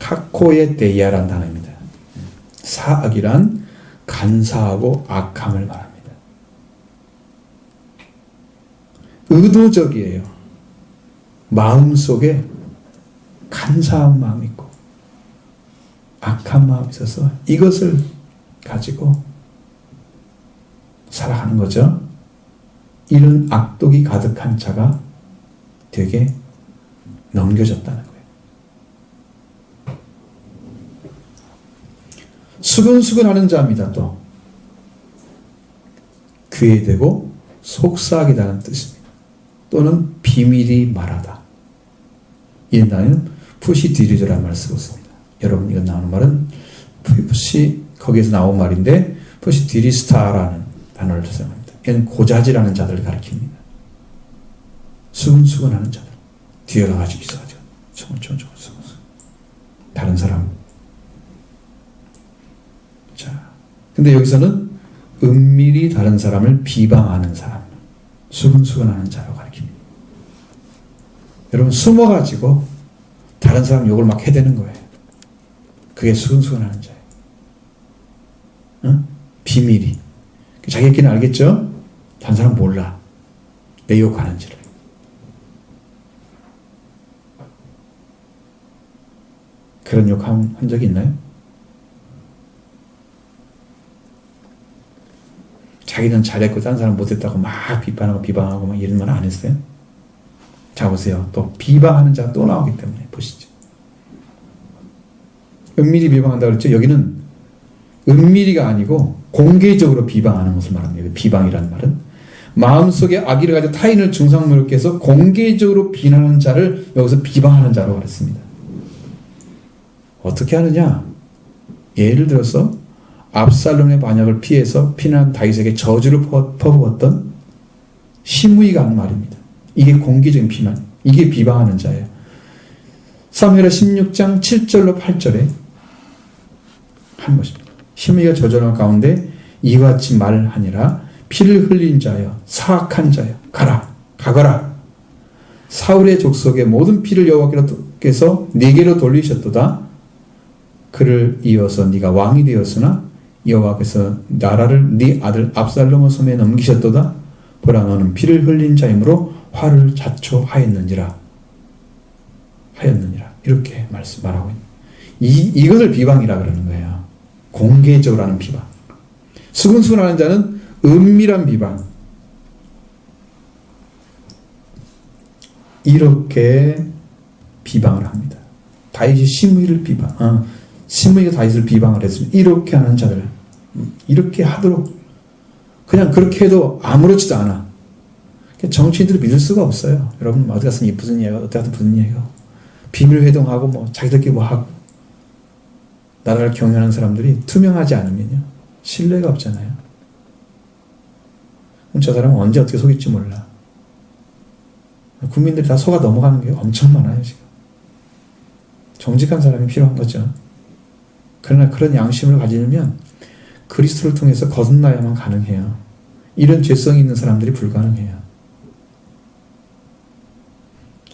카코의 데이아란 단어입니다. 사악이란 간사하고 악함을 말합니다. 의도적이에요. 마음속에 간사한 마음이 있고 악한 마음이 있어서 이것을 가지고 살아가는 거죠. 이런 악독이 가득한 자가 되게 넘겨졌다는 거예요. 수근수근하는 자입니다. 또 귀에 대고 속삭이다는 뜻입니다. 또는 비밀이 말하다. 이 단어는 푸시디리저라는 말을 쓰고 있습니다. 여러분, 이거 나오는 말은 거기에서 나온 말인데 푸시디리스타라는 단어를 사용합니다. 이는 고자질하는 자들을 가리킵니다. 수근수근하는 자들. 뒤에 가가지고 있어가지고 수근수근 다른 사람. 자, 근데 여기서는 은밀히 다른 사람을 비방하는 사람, 수근수근하는 자로 가리킵니다. 여러분, 숨어가지고 다른 사람 욕을 막 해대는 거예요. 그게 수근수근하는 자예요. 응? 비밀이. 자기끼리는 알겠죠? 다른 사람 몰라. 내 욕하는지를. 그런 욕 한 적이 있나요? 자기는 잘했고 다른 사람 못했다고 막 비방하고 막 이런 말 안 했어요? 자, 보세요. 또 비방하는 자가 또 나오기 때문에 보시죠. 은밀히 비방한다고 그랬죠? 여기는 은밀히가 아니고 공개적으로 비방하는 것을 말합니다. 비방이라는 말은 마음속에 악의를 가지고 타인을 중상모욕케 해서 공개적으로 비난하는 자를 여기서 비방하는 자로 그랬습니다. 어떻게 하느냐? 예를 들어서 압살롬의 반역을 피해서 피난 다윗에게 저주를 퍼부었던 시므이가 하는 말입니다. 이게 공개적인 비난, 이게 비방하는 자예요. 사무엘하 16장 7절로 8절에 한 것입니다. 시므이가 저주하는 가운데 이와 같이 말하니라. 피를 흘린 자여, 사악한 자여, 가거라. 사울의 족속의 모든 피를 여호와께서 네게로 돌리셨도다. 그를 이어서 네가 왕이 되었으나 여호와께서 나라를 네 아들 압살롬의 손에 넘기셨도다. 보라, 너는 피를 흘린 자이므로 화를 자초하였느니라. 이렇게 말하고 있는 이것을 비방이라 그러는 거예요. 공개적으로 하는 비방. 수근수근하는 자는 은밀한 비방. 이렇게 비방을 합니다. 다윗이 시므이를 비방, 시므이가 다윗을 비방을 했습니다. 이렇게 하는 자들, 이렇게 하도록 그냥 그렇게 해도 아무렇지도 않아. 정치인들을 믿을 수가 없어요. 여러분 어디 가서 무슨 얘기가 어디 가서 무슨 얘기가 비밀 회동하고 뭐 자기들끼리 뭐 하고 나라를 경영하는 사람들이 투명하지 않으면요 신뢰가 없잖아요. 그럼 저 사람은 언제 어떻게 속일지 몰라. 국민들이 다 속아 넘어가는 게 엄청 많아요 지금. 정직한 사람이 필요한 거죠. 그러나 그런 양심을 가지려면 그리스도를 통해서 거듭나야만 가능해요. 이런 죄성이 있는 사람들이 불가능해요.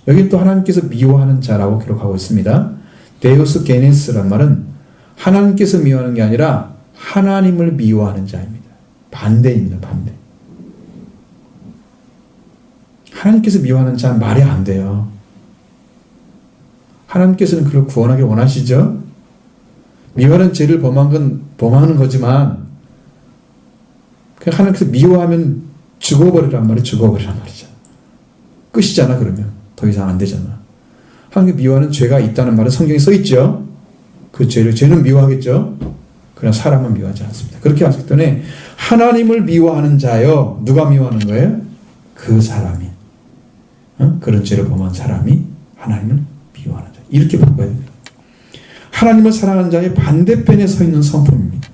여기 또 하나님께서 미워하는 자라고 기록하고 있습니다. 데우스 게네스란 말은 하나님께서 미워하는 게 아니라 하나님을 미워하는 자입니다. 반대입니다. 반대. 하나님께서 미워하는 자는 말이 안 돼요. 하나님께서는 그를 구원하길 원하시죠? 미워하는 죄를 범하는 거지만 하나님께서 미워하면 죽어버리란 말이죠. 끝이잖아. 그러면 더 이상 안 되잖아. 하나님께 미워하는 죄가 있다는 말은 성경에 써있죠. 그 죄는 미워하겠죠. 그러나 사람은 미워하지 않습니다. 그렇게 하기 때문에 하나님을 미워하는 자요. 누가 미워하는 거예요? 그 사람이. 그런 죄를 범한 사람이 하나님을 미워하는 자. 이렇게 바꿔야 됩니다. 하나님을 사랑하는 자의 반대편에 서 있는 성품입니다.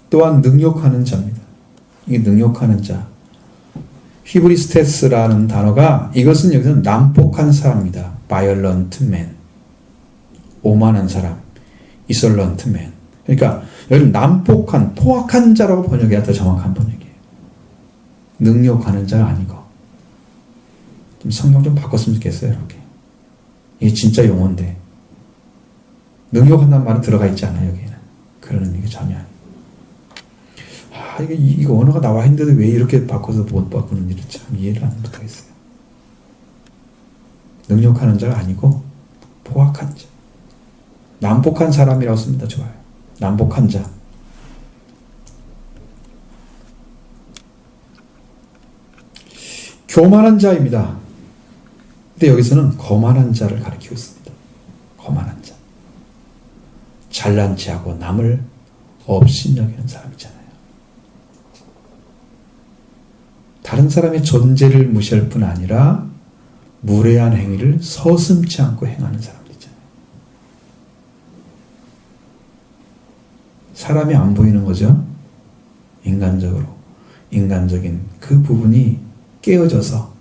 또한 능욕하는 자입니다. 이게 능욕하는 자. 히브리스테스라는 단어가 이것은 여기서 난폭한 사람입니다. violent man. 오만한 사람. insolent man. 그러니까 여기는 난폭한, 포악한 자라고 번역해야 더 정확한 번역이에요. 능욕하는 자가 아니고. 좀 성경 좀 바꿨으면 좋겠어요. 이렇게. 이게 진짜 용어인데 능욕한다는 말은 들어가 있지 않아요. 여기에는. 그런 의미가 전혀 아니에요. 이거 언어가 나와 있는데도 왜 이렇게 바꿔서 못 바꾸는지를 참 이해를 안 못하겠어요. 능욕하는 자가 아니고 포악한 자. 난폭한 사람이라고 씁니다. 좋아요. 난폭한 자. 교만한 자입니다. 근데 여기서는 거만한 자를 가리키고 있습니다. 거만한 자. 잘난 체하고 남을 업신여기는 사람이잖아요. 다른 사람의 존재를 무시할 뿐 아니라 무례한 행위를 서슴지 않고 행하는 사람들이잖아요. 사람이 안 보이는 거죠. 인간적인 그 부분이 깨어져서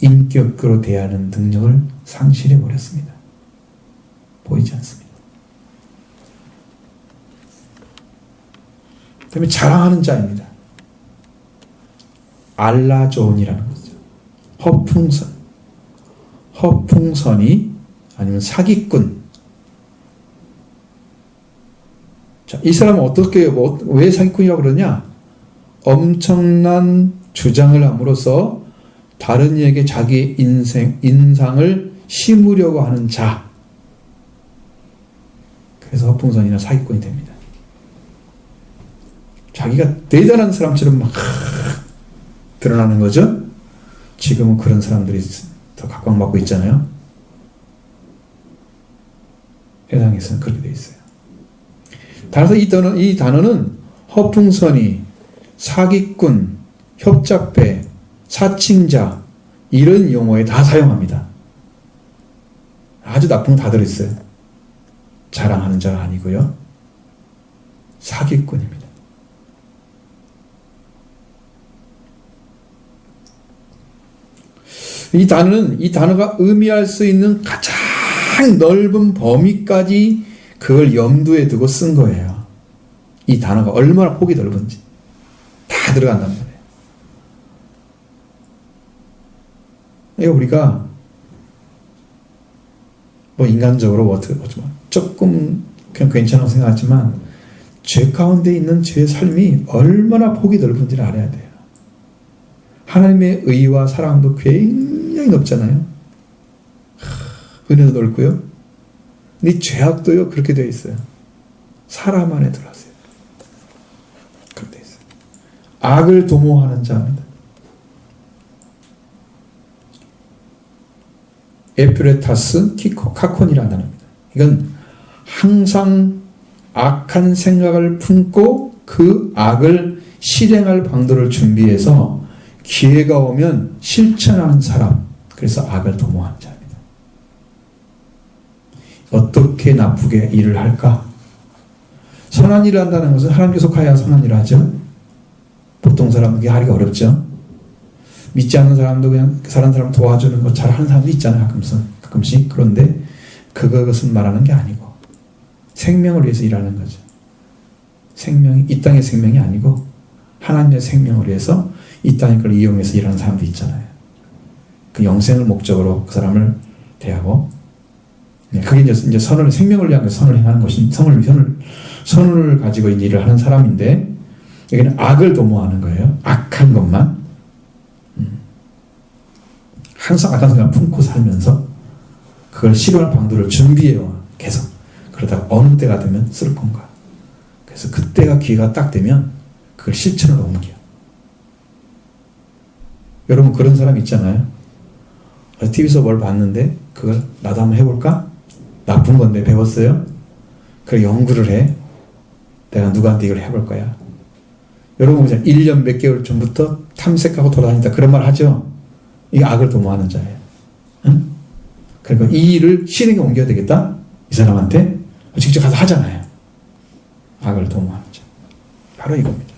인격으로 대하는 능력을 상실해 버렸습니다. 보이지 않습니다. 그 다음에 자랑하는 자입니다. 알라존이라는 거죠. 허풍선이 아니면 사기꾼. 자, 이 사람은 왜 사기꾼이라고 그러냐? 엄청난 주장을 함으로써 다른 이에게 자기 인상을 심으려고 하는 자. 그래서 허풍선이나 사기꾼이 됩니다. 자기가 대단한 사람처럼 막 드러나는 거죠. 지금은 그런 사람들이 더 각광받고 있잖아요. 세상에서는 그렇게 돼 있어요. 따라서 이 단어는 허풍선이, 사기꾼, 협잡배, 사칭자 이런 용어에 다 사용합니다. 아주 나쁜 거 다 들어있어요. 자랑하는 자가 아니고요. 사기꾼입니다. 이 단어가 의미할 수 있는 가장 넓은 범위까지 그걸 염두에 두고 쓴 거예요. 이 단어가 얼마나 폭이 넓은지 다 들어간단 말이에요. 이거 우리가 뭐 인간적으로 조금 그냥 괜찮다고 생각하지만 죄 가운데 있는 죄의 삶이 얼마나 폭이 넓은지를 알아야 돼요. 하나님의 의와 사랑도 굉장히 높잖아요. 은혜도 넓고요. 근데 죄악도요 그렇게 되어 있어요. 사람 안에 들어가세요. 그렇게 되어 있어요. 악을 도모하는 자입니다. 에피레타스 카콘이라는 단어입니다. 이건 항상 악한 생각을 품고 그 악을 실행할 방도를 준비해서 기회가 오면 실천하는 사람, 그래서 악을 도모하는 자입니다. 어떻게 나쁘게 일을 할까? 선한 일을 한다는 것은 하나님께 속하여야 선한 일을 하죠. 보통 사람에게 하기가 어렵죠. 믿지 않는 사람도 그냥 다른 사람 도와주는 거 잘하는 사람도 있잖아요. 가끔씩. 그런데 그것은 말하는 게 아니고 생명을 위해서 일하는 거죠. 생명이 이 땅의 생명이 아니고 하나님의 생명을 위해서 이 땅의 걸 이용해서 일하는 사람도 있잖아요. 그 영생을 목적으로 그 사람을 대하고, 그게 이제 선을, 생명을 위한 선을 행하는 것이 선을 가지고 이제 일을 하는 사람인데, 여기는 악을 도모하는 거예요. 악한 것만. 항상 악한 생각을 품고 살면서 그걸 실현할 방도를 준비해와 계속. 그러다가 어느 때가 되면 쓸 건가. 그래서 그때가 기회가 딱 되면 그걸 실천으로 옮겨. 여러분 그런 사람 있잖아요. TV에서 뭘 봤는데 그걸 나도 한번 해볼까? 나쁜 건데 배웠어요? 그래 연구를 해. 내가 누구한테 이걸 해볼 거야. 여러분 그냥 1년 몇 개월 전부터 탐색하고 돌아다니다 그런 말 하죠? 이게 악을 도모하는 자예요. 응? 그러니까 이 일을 실행에 옮겨야 되겠다? 이 사람한테 직접 가서 하잖아요. 악을 도모하는 자. 바로 이겁니다.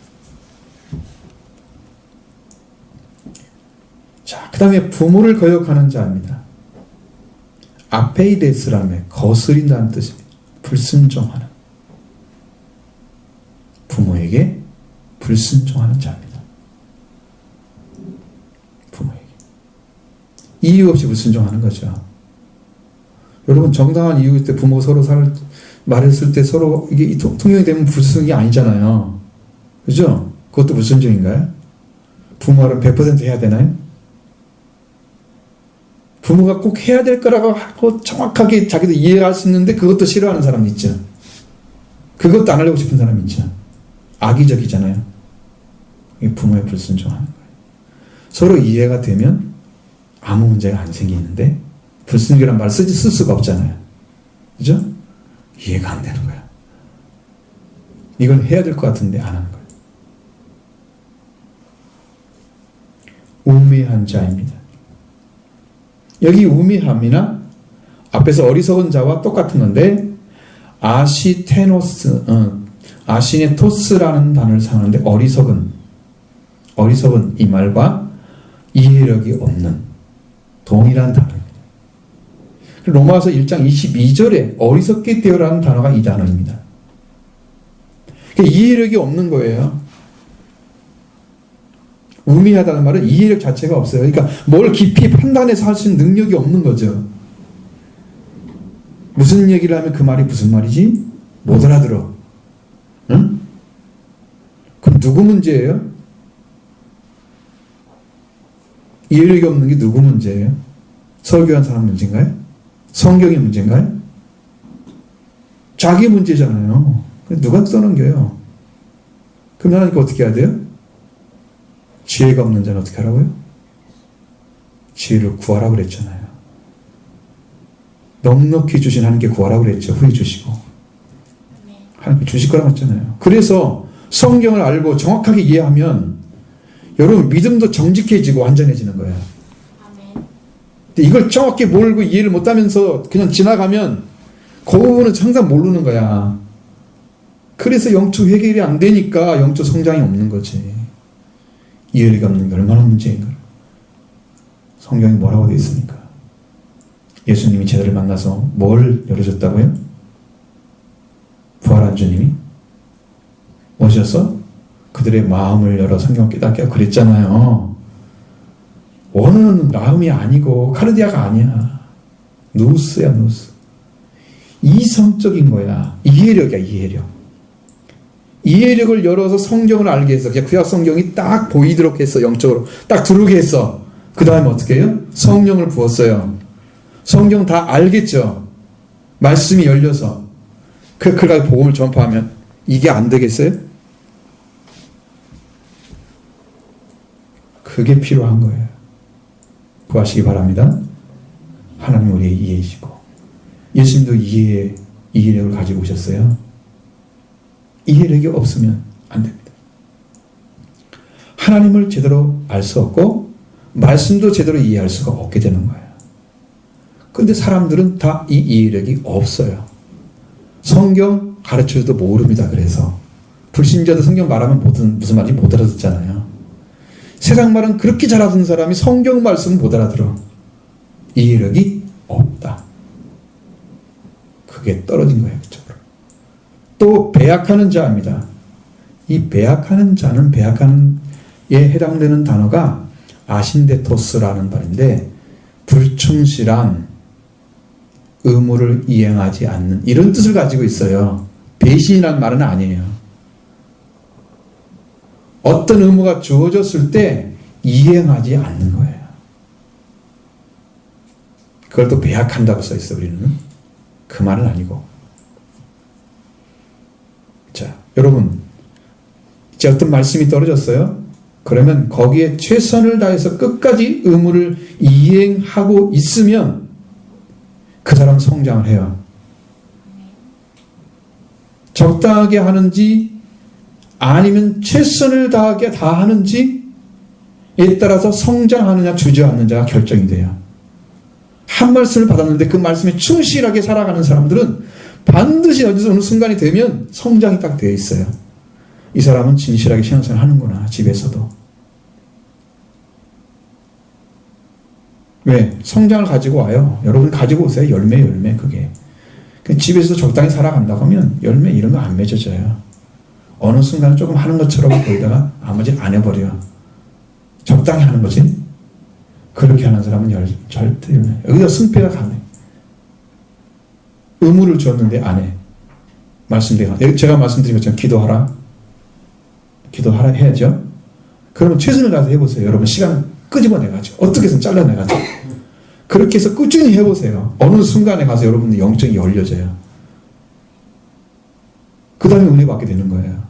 자, 그 다음에 부모를 거역하는 자입니다. 아페이데스라며 거스린다는 뜻입니다. 불순종하는. 부모에게 불순종하는 자입니다. 부모에게. 이유 없이 불순종하는 거죠. 여러분 정당한 이유 때 부모가 서로 말했을 때 서로 이게 통용이 되면 불순종이 아니잖아요. 그죠? 그것도 불순종인가요? 부모를 100% 해야 되나요? 부모가 꼭 해야 될 거라고 하고 정확하게 자기도 이해할 수 있는데 그것도 싫어하는 사람이 있죠. 그것도 안 하려고 싶은 사람이 있죠. 악의적이잖아요. 이게 부모의 불순종하는 거예요. 서로 이해가 되면 아무 문제가 안 생기는데 불순종이라는 말을 쓸 수가 없잖아요. 그죠? 이해가 안 되는 거야. 이건 해야 될 것 같은데 안 하는 거예요. 우매한 자입니다. 여기 우매함이나 앞에서 어리석은 자와 똑같은 건데 아시네토스라는 단어를 사용하는데 어리석은 이 말과 이해력이 없는 동일한 단어입니다. 로마서 1장 22절에 어리석게 되어라는 단어가 이 단어입니다. 그러니까 이해력이 없는 거예요. 우매하다는 말은 이해력 자체가 없어요. 그러니까 뭘 깊이 판단해서 할 수 있는 능력이 없는 거죠. 무슨 얘기를 하면 그 말이 무슨 말이지? 못 알아들어. 응? 그럼 누구 문제예요? 이해력이 없는 게 누구 문제예요? 설교한 사람 문제인가요? 성경의 문제인가요? 자기 문제잖아요. 누가 떠넘겨요? 그럼 하나님께 어떻게 해야 돼요? 지혜가 없는 자는 어떻게 하라고요? 지혜를 구하라고 그랬잖아요. 넉넉히 주신 하나님께 구하라고 그랬죠. 후히 주시고. 하나님께 주실 거라고 했잖아요. 그래서 성경을 알고 정확하게 이해하면 여러분 믿음도 정직해지고 완전해지는 거예요. 근데 이걸 정확히 모르고 이해를 못하면서 그냥 지나가면 그 부분은 항상 모르는 거야. 그래서 영적 해결이 안 되니까 영적 성장이 없는 거지. 이해력이 없는 게 얼마나 문제인가. 성경이 뭐라고 되어 있습니까? 예수님이 제자를 만나서 뭘 열어줬다고요? 부활한 주님이 오셔서 그들의 마음을 열어 성경을 깨닫게 하고 그랬잖아요. 원어는 마음이 아니고 카르디아가 아니야. 누스야 누스. 이성적인 거야. 이해력이야 이해력. 이해력을 열어서 성경을 알게 해서 그냥 구약 성경이 딱 보이도록 했어. 영적으로 딱 들어오게 했어. 그 다음에 어떻게 해요? 성령을 부었어요. 성경 다 알겠죠? 말씀이 열려서 그걸 복음을 전파하면 이게 안 되겠어요? 그게 필요한 거예요. 구하시기 바랍니다. 하나님 우리의 이해이시고 예수님도 이해력을 가지고 오셨어요. 이해력이 없으면 안 됩니다. 하나님을 제대로 알 수 없고 말씀도 제대로 이해할 수가 없게 되는 거예요. 그런데 사람들은 다 이 이해력이 없어요. 성경 가르쳐줘도 모릅니다. 그래서 불신자도 성경 말하면 무슨 말인지 못 알아듣잖아요. 세상 말은 그렇게 잘 알아듣는 사람이 성경 말씀은 못 알아들어. 이해력이 없다. 그게 떨어진 거예요. 그쪽으로. 또 배약하는 자입니다. 이 배약하는 자는 배약하는 에 해당되는 단어가 아신데토스라는 말인데 불충실한 의무를 이행하지 않는 이런 뜻을 가지고 있어요. 배신이라는 말은 아니에요. 어떤 의무가 주어졌을 때 이행하지 않는 거예요. 그걸 또 배약한다고 써있어 우리는. 그 말은 아니고. 자, 여러분 이제 어떤 말씀이 떨어졌어요. 그러면 거기에 최선을 다해서 끝까지 의무를 이행하고 있으면 그 사람은 성장을 해요. 적당하게 하는지 아니면 최선을 다하게 다 하는지에 따라서 성장하느냐 주저하느냐가 결정이 돼요. 한 말씀을 받았는데 그 말씀에 충실하게 살아가는 사람들은 반드시 어디서 어느 순간이 되면 성장이 딱 되어 있어요. 이 사람은 진실하게 신앙생활 하는구나. 집에서도. 왜? 성장을 가지고 와요. 여러분 가지고 오세요. 열매 그게. 집에서 적당히 살아간다고 하면 열매 이런 거 안 맺어져요. 어느 순간 조금 하는 것처럼 보이다가 나머지 안 해버려. 적당히 하는 거지. 그렇게 하는 사람은 절대 열매. 여기서 승패가 가네. 의무를 줬는데 안 해. 제가 말씀드린 것처럼 기도하라 해야죠. 그러면 최선을 다해서 해보세요. 여러분 시간 끄집어내가지고 어떻게 해서 잘라내가지고 그렇게 해서 꾸준히 해보세요. 어느 순간에 가서 여러분들 영적이 열려져요. 그 다음에 은혜 받게 되는 거예요.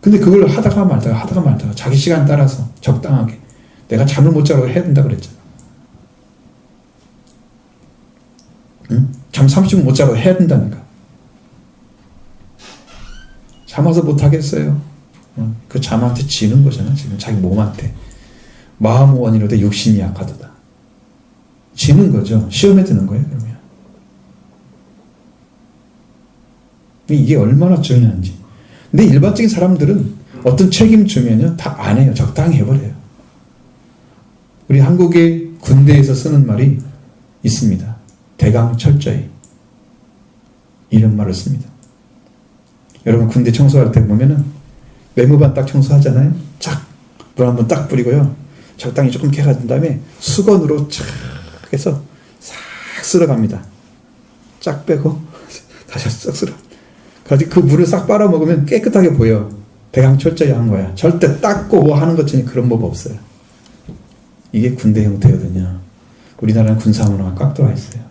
근데 그걸 하다가 말다가 자기 시간 따라서 적당하게 내가 잠을 못 자고 해야 된다 그랬잖아. 응? 잠 30분 못 자고 해야 된다니까. 잠아서 못 하겠어요. 그 잠한테 지는 거잖아. 지금 자기 몸한테. 마음 원이로되 육신이 약하도다. 지는 거죠. 시험에 드는 거예요. 그러면 이게 얼마나 중요한지. 근데 일반적인 사람들은 어떤 책임 주면요 다 안 해요. 적당히 해버려요. 우리 한국의 군대에서 쓰는 말이 있습니다. 대강철저히. 이런 말을 씁니다. 여러분 군대 청소할 때 보면은 외무반 딱 청소하잖아요. 쫙 물 한번 딱 뿌리고요. 적당히 조금 개가 된 다음에 수건으로 쫙 해서 싹 쓸어갑니다. 쫙 빼고 다시 싹 쓸어. 가지고 그 물을 싹 빨아먹으면 깨끗하게 보여. 대강철저히 한 거야. 절대 닦고 뭐 하는 것처럼 그런 법 없어요. 이게 군대 형태거든요. 우리나라는 군사문화가 꽉 들어와 있어요.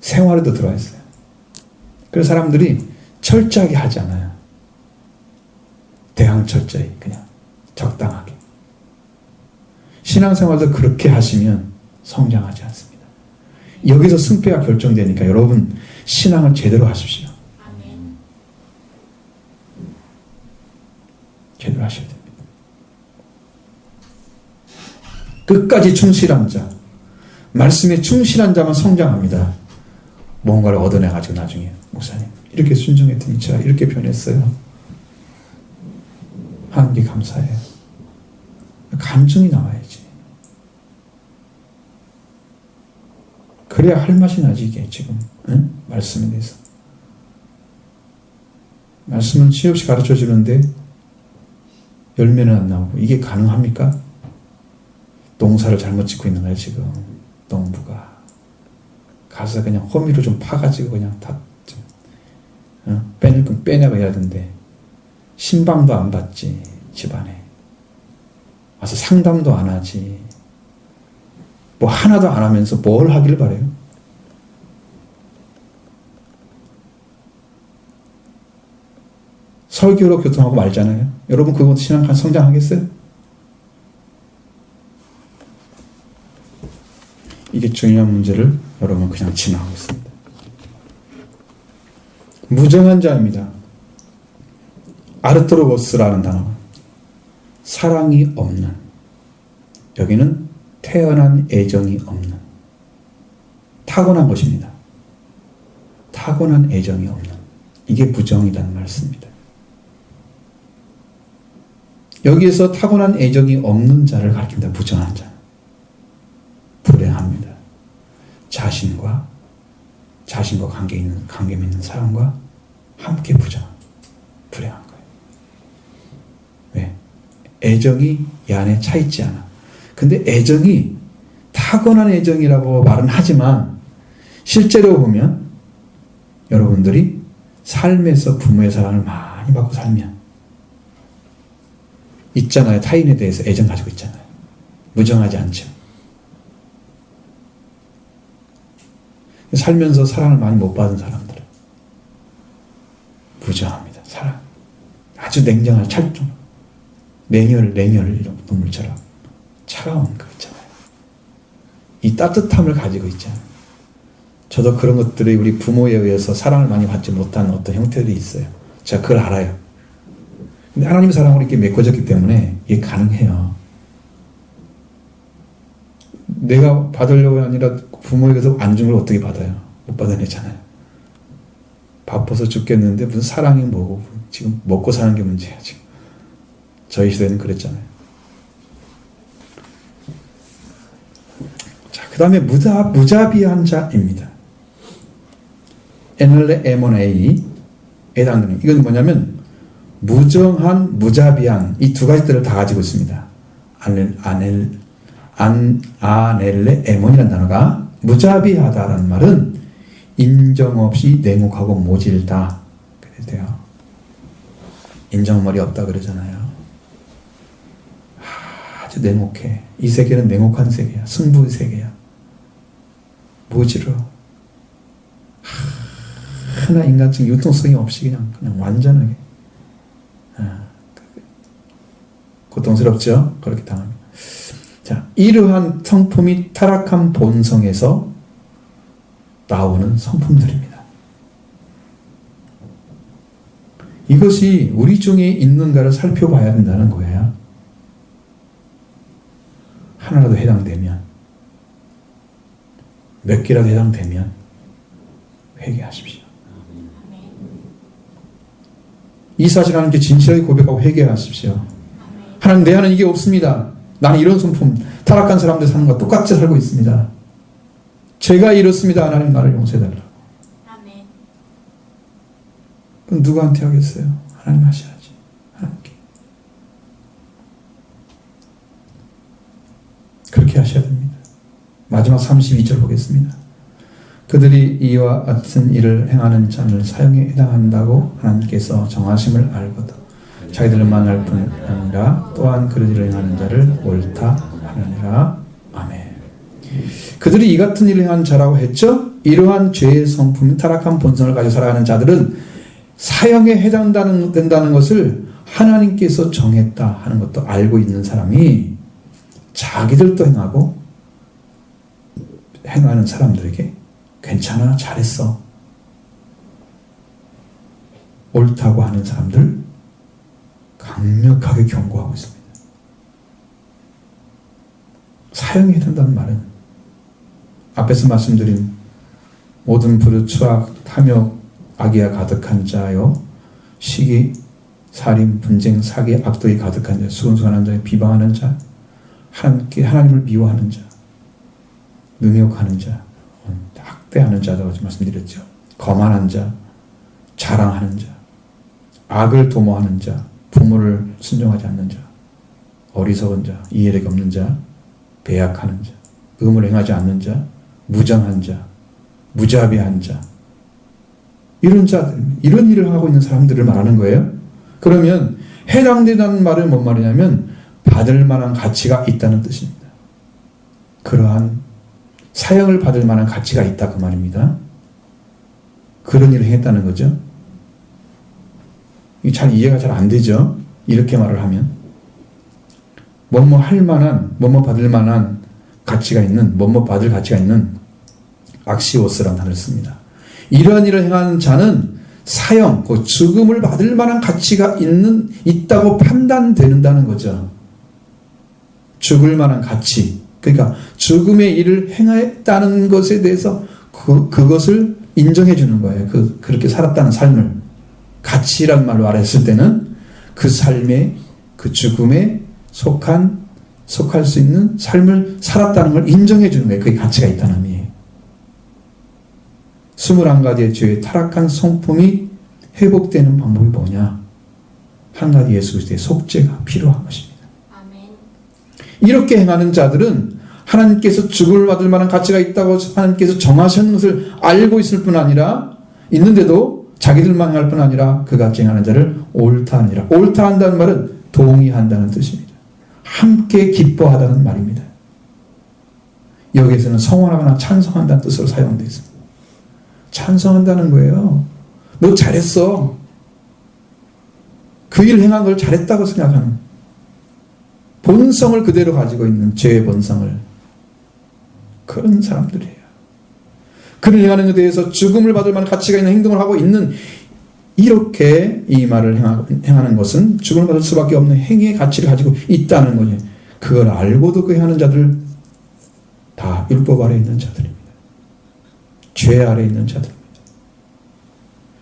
생활에도 들어와 있어요. 그래서 사람들이 철저하게 하지 않아요. 대강철저히 그냥 적당하게. 신앙생활도 그렇게 하시면 성장하지 않습니다. 여기서 승패가 결정되니까 여러분 신앙을 제대로 하십시오. 제대로 하셔야 됩니다. 끝까지 충실한 자, 말씀에 충실한 자만 성장합니다. 뭔가를 얻어내가지고 나중에 목사님 이렇게 순종했더니 제가 이렇게 변했어요. 하는 게 감사해요. 감정이 나와야지. 그래야 할 맛이 나지 이게 지금 응? 말씀에 대해서. 말씀은 치 없이 가르쳐 주는데 열매는 안 나오고 이게 가능합니까? 농사를 잘못 짓고 있는 거예요 지금. 농부가 가서 그냥 호미로 좀 파가지고 그냥 다 뺀 자녀금 빼내고 해야 되는데 신방도 안 받지. 집안에 와서 상담도 안 하지. 뭐 하나도 안 하면서 뭘 하길 바래요? 설교로 교통하고 말잖아요. 여러분 그거 신앙 성장하겠어요? 이게 중요한 문제를 여러분 그냥 지나가고 있습니다. 무정한 자입니다. 아르토로고스라는 단어. 사랑이 없는. 여기는 태어난 애정이 없는. 타고난 것입니다. 타고난 애정이 없는. 이게 무정이라는 말씀입니다. 여기에서 타고난 애정이 없는 자를 가리킵니다. 무정한 자. 불행합니다. 자신과 관계 맺는 사람과 함께 불행한 거예요. 왜? 애정이 이 안에 차 있지 않아. 근데 애정이 타고난 애정이라고 말은 하지만 실제로 보면 여러분들이 삶에서 부모의 사랑을 많이 받고 살면 있잖아요. 타인에 대해서 애정 가지고 있잖아요. 무정하지 않죠. 살면서 사랑을 많이 못 받은 사람들은 무정합니다. 사랑. 아주 냉정한 찰정. 냉혈 이런 동물처럼 차가운 거 있잖아요. 이 따뜻함을 가지고 있잖아요. 저도 그런 것들이 우리 부모에 의해서 사랑을 많이 받지 못한 어떤 형태들이 있어요. 제가 그걸 알아요. 근데 하나님의 사랑으로 이렇게 메꿔졌기 때문에 이게 가능해요. 내가 받으려고 아니라 부모에게서 안 준 걸 어떻게 받아요? 못 받아내잖아요. 바빠서 죽겠는데 무슨 사랑이 뭐고 지금 먹고 사는 게 문제야. 지금 저희 시대는 그랬잖아요. 자, 그 다음에 무자비한 자입니다. 에넬레 에모네이 해당되는 이건 뭐냐면 무정한, 무자비한 이 두 가지들을 다 가지고 있습니다. 아넬레 에몬이라는 단어가 무자비하다라는 말은 인정 없이 냉혹하고 모질다. 그래도요. 인정머리 없다 그러잖아요. 아주 냉혹해. 이 세계는 냉혹한 세계야. 승부의 세계야. 모질어. 하나 인간적 융통성이 없이 그냥 완전하게. 고통스럽죠? 그렇게 당합니다. 자, 이러한 성품이 타락한 본성에서 나오는 성품들입니다. 이것이 우리 중에 있는가를 살펴봐야 된다는 거예요. 하나라도 해당되면, 몇 개라도 해당되면 회개하십시오. 이 사실 하나님께 진실하게 고백하고 회개하십시오. 하나님, 내 안에 이게 없습니다. 나는 이런 성품, 타락한 사람들 사는 것 똑같이 살고 있습니다. 제가 이렇습니다. 하나님 나를 용서해달라고. 아멘. 그럼 누구한테 하겠어요? 하나님 하셔야지. 하나님께. 그렇게 하셔야 됩니다. 마지막 32절 보겠습니다. 그들이 이와 같은 일을 행하는 자를 사형에 해당한다고 하나님께서 정하심을 알거든 자기들은 만날 뿐 아니라 또한 그런 일을 행하는 자를 옳다 하느니라. 아멘. 그들이 이 같은 일을 행한 자라고 했죠. 이러한 죄의 성품, 타락한 본성을 가지고 살아가는 자들은 사형에 해당된다는 것을 하나님께서 정했다 하는 것도 알고 있는 사람이 자기들도 행하는 사람들에게 괜찮아, 잘했어, 옳다고 하는 사람들 강력하게 경고하고 있습니다. 사형에 해당된다는 말은 앞에서 말씀드린 모든 불의, 추악, 탐욕, 악의가 가득한 자요, 시기, 살인, 분쟁, 사기, 악독이 가득한 자, 수근수근한 자, 비방하는 자, 하나님을 미워하는 자, 능욕하는 자, 학대하는 자라고 말씀드렸죠. 거만한 자, 자랑하는 자, 악을 도모하는 자, 부모를 순종하지 않는 자, 어리석은 자, 이해력이 없는 자, 배약하는 자, 의무를 행하지 않는 자, 무정한 자, 무자비한 자, 이런 자들, 이런 일을 하고 있는 사람들을 말하는 거예요. 그러면 해당된다는 말은 뭔 말이냐면 받을 만한 가치가 있다는 뜻입니다. 그러한 사형을 받을 만한 가치가 있다 그 말입니다. 그런 일을 했다는 거죠. 잘 이해가 잘 안 되죠. 이렇게 말을 하면 뭐뭐 할 만한, 뭐뭐 받을 만한 가치가 있는, 뭐뭐 받을 가치가 있는 악시오스라는 단어를 씁니다. 이러한 일을 행하는 자는 사형, 그 죽음을 받을 만한 가치가 있다고 판단된다는 거죠. 죽을 만한 가치. 그러니까 죽음의 일을 행했다는 것에 대해서 그것을 인정해 주는 거예요. 그렇게 살았다는 삶을. 가치란 말로 말했을 때는 그 삶의, 그 죽음에 속할 수 있는 삶을 살았다는 걸 인정해 주는 거예요. 그게 가치가 있다는 의미예요. 21가지의 죄의 타락한 성품이 회복되는 방법이 뭐냐? 한 가지 예수 그리스도의 속죄가 필요한 것입니다. 아멘. 이렇게 행하는 자들은 하나님께서 죽음을 받을 만한 가치가 있다고 하나님께서 정하신 것을 알고 있을 뿐 아니라 있는데도 자기들만 행할 뿐 아니라 그같이 행하는 자를 옳다 하니라. 옳다 한다는 말은 동의한다는 뜻입니다. 함께 기뻐하다는 말입니다. 여기에서는 성원하거나 찬성한다는 뜻으로 사용되어 있습니다. 찬성한다는 거예요. 너 잘했어. 그 일 행한 걸 잘했다고 생각하는 본성을 그대로 가지고 있는 죄의 본성을 그런 사람들이에요. 그를 행하는 것에 대해서 죽음을 받을 만한 가치가 있는 행동을 하고 있는 이렇게 이 말을 행하는 것은 죽음을 받을 수밖에 없는 행위의 가치를 가지고 있다는 거예요. 그걸 알고도 그 행하는 자들 다 율법 아래 있는 자들입니다. 죄 아래 있는 자들입니다.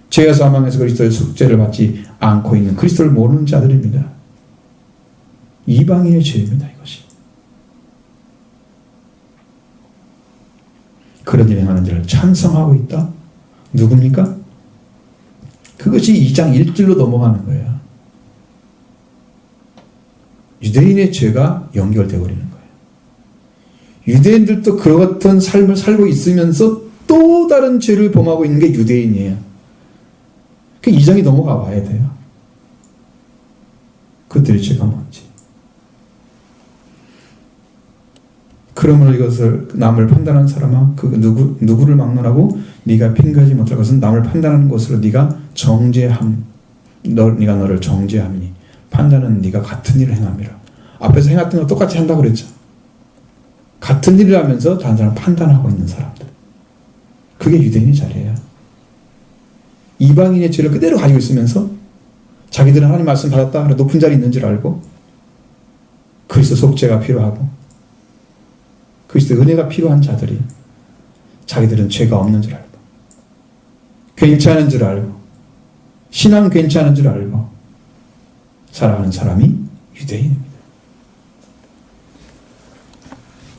죄와 사망에서 그리스도의 속죄를 받지 않고 있는 그리스도를 모르는 자들입니다. 이방인의 죄입니다. 이것이. 그런 일 행하는 자를 찬성하고 있다. 누굽니까? 그것이 2장 1절로 넘어가는 거예요. 유대인의 죄가 연결되어 버리는 거예요. 유대인들도 그 같은 삶을 살고 있으면서 또 다른 죄를 범하고 있는 게 유대인이에요. 그 2장이 넘어가 봐야 돼요. 그들의 죄가 뭔지. 그러므로 이것을 남을 판단하는 사람아 그 누구를 막론하고 네가 핑계하지 못할 것은 남을 판단하는 것으로 네가 정죄함. 네가 너를 정죄함이니 판단은 네가 같은 일을 행함이라. 앞에서 행했던 거 똑같이 한다고 그랬죠. 같은 일을 하면서 다른 사람을 판단하고 있는 사람들. 그게 유대인의 자리예요. 이방인의 죄를 그대로 가지고 있으면서 자기들은 하나님 말씀 받았다. 그래 높은 자리에 있는 줄 알고 그리스도 속죄가 필요하고 그리스도 은혜가 필요한 자들이 자기들은 죄가 없는 줄 알고 괜찮은 줄 알고 신앙 괜찮은 줄 알고 살아가는 사람이 유대인입니다.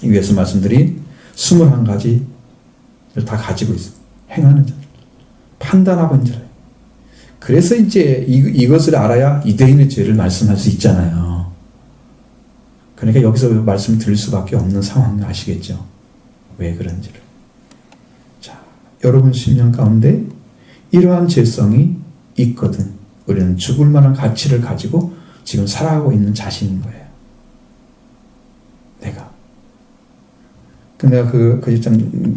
위에서 말씀드린 21가지를 다 가지고 있습니다. 행하는 자들, 판단하고 있는 자들. 그래서 이제 이것을 알아야 유대인의 죄를 말씀할 수 있잖아요. 그러니까 여기서 말씀을 드릴 수밖에 없는 상황을 아시겠죠? 왜 그런지를. 자, 여러분 심령 가운데 이러한 죄성이 있거든. 우리는 죽을 만한 가치를 가지고 지금 살아가고 있는 자신인 거예요. 내가. 근데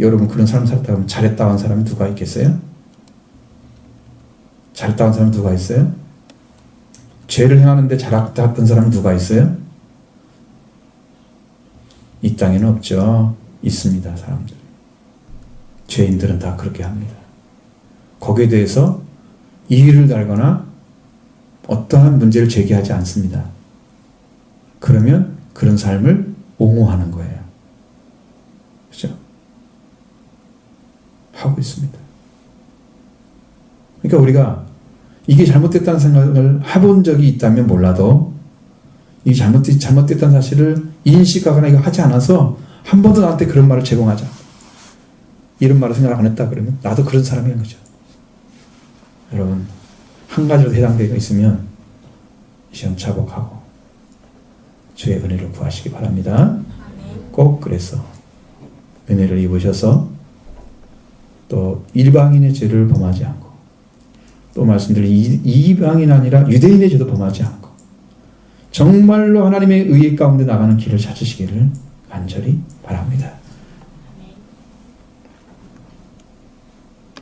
여러분 그런 사람 살았다 하면 잘했다고 한 사람이 누가 있겠어요? 잘했다고 한 사람이 누가 있어요? 죄를 행하는데 잘했다 했던 사람이 누가 있어요? 이 땅에는 없죠. 있습니다. 사람들. 죄인들은 다 그렇게 합니다. 거기에 대해서 이의를 달거나 어떠한 문제를 제기하지 않습니다. 그러면 그런 삶을 옹호하는 거예요. 그렇죠? 하고 있습니다. 그러니까 우리가 이게 잘못됐다는 생각을 해본 적이 있다면 몰라도 이 잘못됐다는 사실을 인식하거나 이거 하지 않아서 한 번도 나한테 그런 말을 제공하자. 이런 말을 생각 안 했다 그러면 나도 그런 사람인 거죠. 여러분 한 가지로 해당되어 있으면 시험차곡하고 주의 은혜를 구하시기 바랍니다. 꼭 그래서 은혜를 입으셔서 또 일방인의 죄를 범하지 않고 또 말씀드린 이방인 아니라 유대인의 죄도 범하지 않고 정말로 하나님의 의의 가운데 나가는 길을 찾으시기를 간절히 바랍니다.